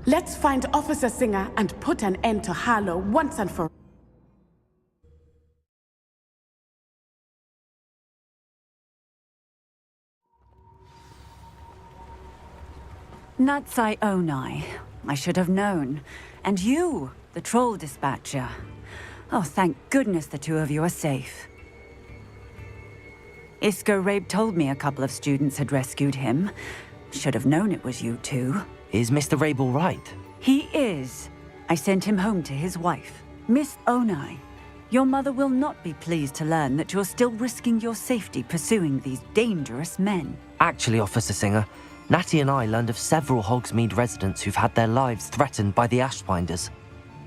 Let's find Officer Singer and put an end to Harlow once and for all. Natsai Onai. I should have known. And you, the troll dispatcher. Oh, thank goodness the two of you are safe. Isco Rabe told me a couple of students had rescued him. Should have known it was you two. Is Mr. Rabe all right? He is. I sent him home to his wife. Miss Onai, your mother will not be pleased to learn that you're still risking your safety pursuing these dangerous men. Actually, Officer Singer, Natty and I learned of several Hogsmeade residents who've had their lives threatened by the Ashwinders.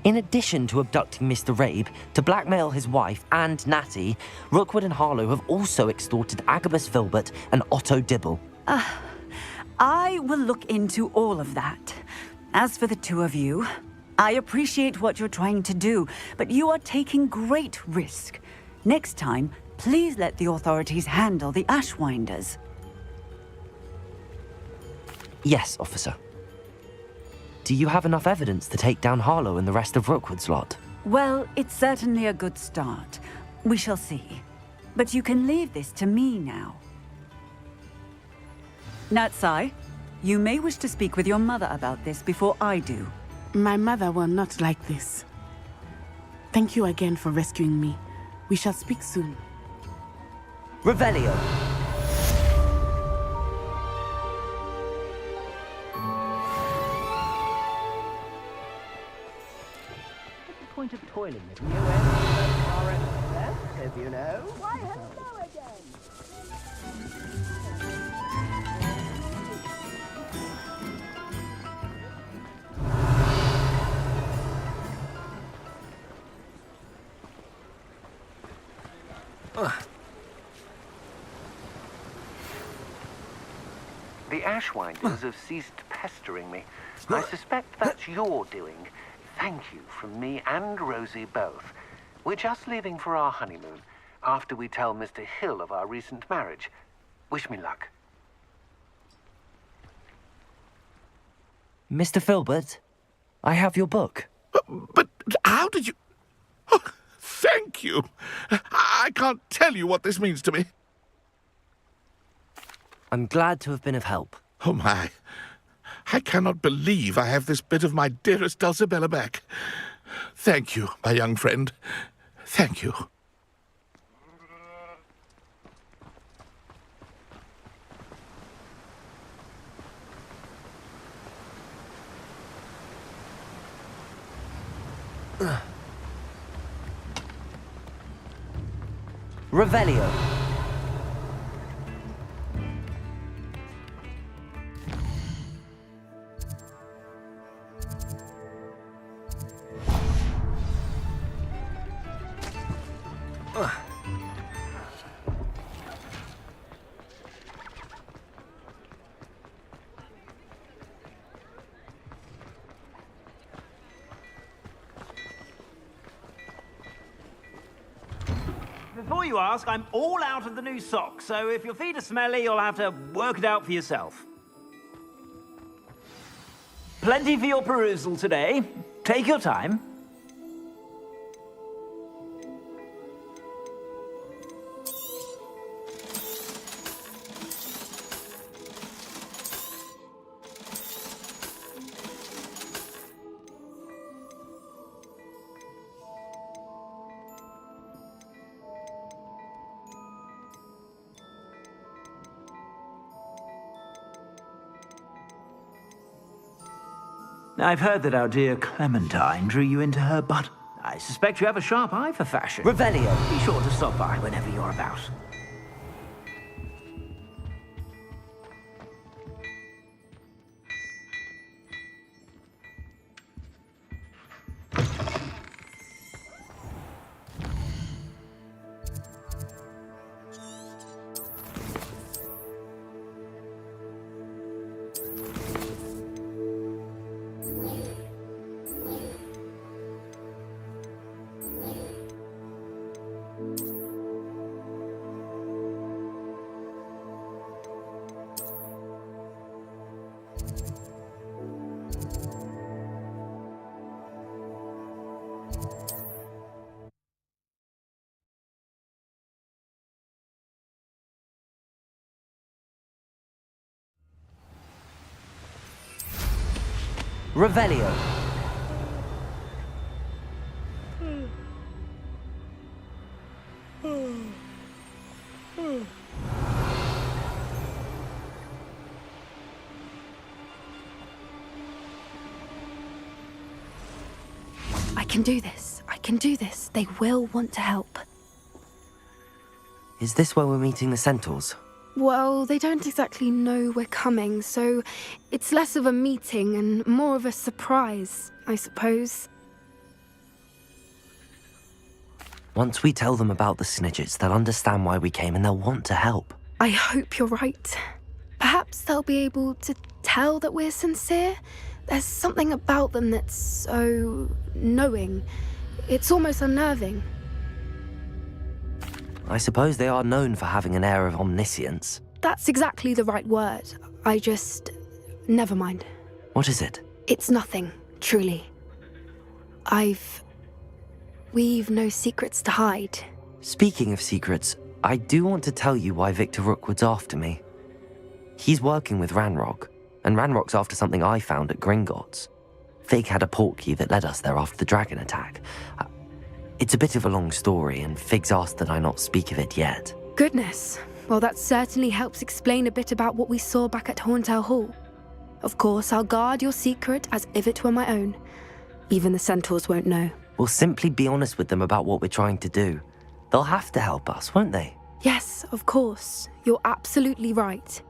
In addition to abducting Mr. Rabe to blackmail his wife and Natty, Rookwood and Harlow have also extorted Agabus Filbert and Otto Dibble. I will look into all of that. As for the two of you, I appreciate what you're trying to do, but you are taking great risk. Next time, please let the authorities handle the Ashwinders. Yes, officer. Do you have enough evidence to take down Harlow and the rest of Rookwood's lot? Well, it's certainly a good start. We shall see. But you can leave this to me now. Natsai, you may wish to speak with your mother about this before I do. My mother will not like this. Thank you again for rescuing me. We shall speak soon. Revelio. What's the point of toiling with new RMS, if you know? Why, hello again! The Ashwinders have ceased pestering me. I suspect that's your doing. Thank you from me and Rosie both. We're just leaving for our honeymoon, after we tell Mr. Hill of our recent marriage. Wish me luck. Mr. Filbert, I have your book. But how did you... Oh, thank you. I can't tell you what this means to me. I'm glad to have been of help. Oh, my. I cannot believe I have this bit of my dearest Dulcibella back. Thank you, my young friend. Thank you. Revelio. Before you ask, I'm all out of the new socks, so if your feet are smelly, you'll have to work it out for yourself. Plenty for your perusal today. Take your time. I've heard that our dear Clementine drew you into her, but I suspect you have a sharp eye for fashion. Revelio. Be sure to stop by whenever you're about. Revelio. I can do this. I can do this. They will want to help. Is this where we're meeting the Centaurs? Well, they don't exactly know we're coming, so it's less of a meeting and more of a surprise, I suppose. Once we tell them about the Snidgets, they'll understand why we came and they'll want to help. I hope you're right. Perhaps they'll be able to tell that we're sincere. There's something about them that's so knowing. It's almost unnerving. I suppose they are known for having an air of omniscience. That's exactly the right word. Never mind. What is it? It's nothing, truly. We've no secrets to hide. Speaking of secrets, I do want to tell you why Victor Rookwood's after me. He's working with Ranrock, and Ranrock's after something I found at Gringotts. Fig had a portkey that led us there after the dragon attack. It's a bit of a long story, and Fig's asked that I not speak of it yet. Goodness. Well, that certainly helps explain a bit about what we saw back at Horntail Hall. Of course, I'll guard your secret as if it were my own. Even the Centaurs won't know. We'll simply be honest with them about what we're trying to do. They'll have to help us, won't they? Yes, of course. You're absolutely right.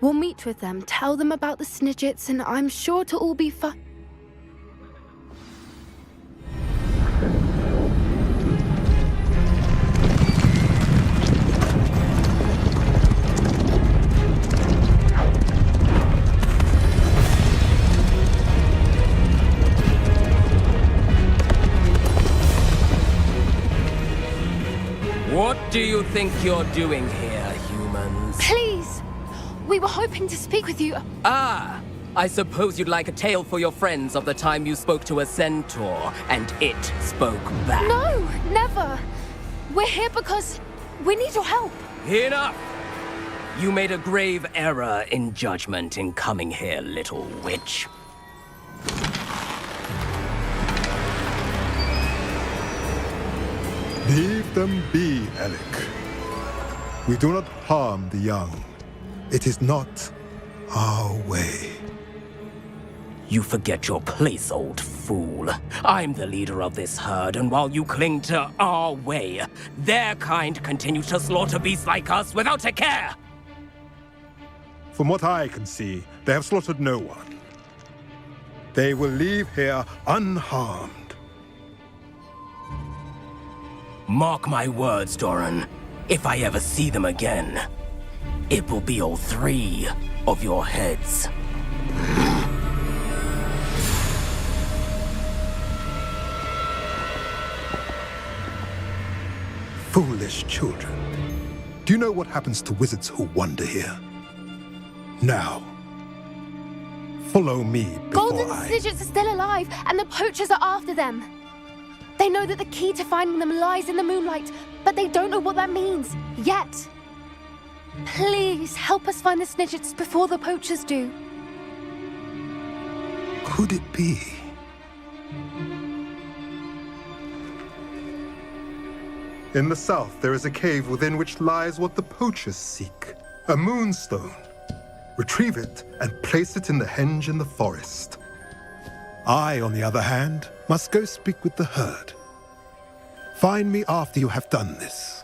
We'll meet with them, tell them about the Snidgets, and I'm sure to all be fun. What do you think you're doing here, humans? Please! We were hoping to speak with you. Ah! I suppose you'd like a tale for your friends of the time you spoke to a centaur, and it spoke back. No, never! We're here because we need your help. Enough! You made a grave error in judgment in coming here, little witch. Leave them be, Alec. We do not harm the young. It is not our way. You forget your place, old fool. I'm the leader of this herd, and while you cling to our way, their kind continue to slaughter beasts like us without a care! From what I can see, they have slaughtered no one. They will leave here unharmed. Mark my words, Doran. If I ever see them again, it will be all 3 of your heads. Foolish children. Do you know what happens to wizards who wander here? Now, follow me before Golden Snidgets are still alive, and the poachers are after them. They know that the key to finding them lies in the moonlight, but they don't know what that means, yet. Please, help us find the Snidgets before the poachers do. Could it be? In the south, there is a cave within which lies what the poachers seek. A moonstone. Retrieve it and place it in the henge in the forest. I, on the other hand, must go speak with the herd. Find me after you have done this.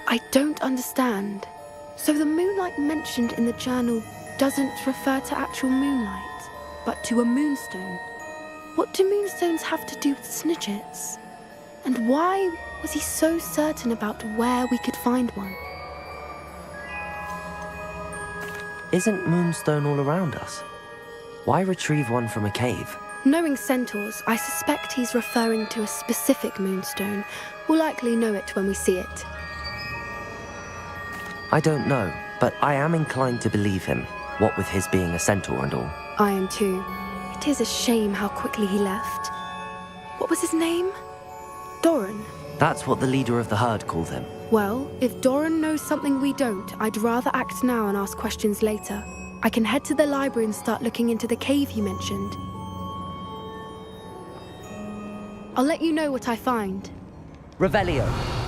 I don't understand. So the moonlight mentioned in the journal doesn't refer to actual moonlight, but to a moonstone. What do moonstones have to do with snidgets? And why was he so certain about where we could find one? Isn't moonstone all around us? Why retrieve one from a cave? Knowing centaurs, I suspect he's referring to a specific moonstone. We'll likely know it when we see it. I don't know, but I am inclined to believe him, what with his being a centaur and all. I am too. It is a shame how quickly he left. What was his name? Doran. That's what the leader of the herd called him. Well, if Doran knows something we don't, I'd rather act now and ask questions later. I can head to the library and start looking into the cave you mentioned. I'll let you know what I find. Revelio.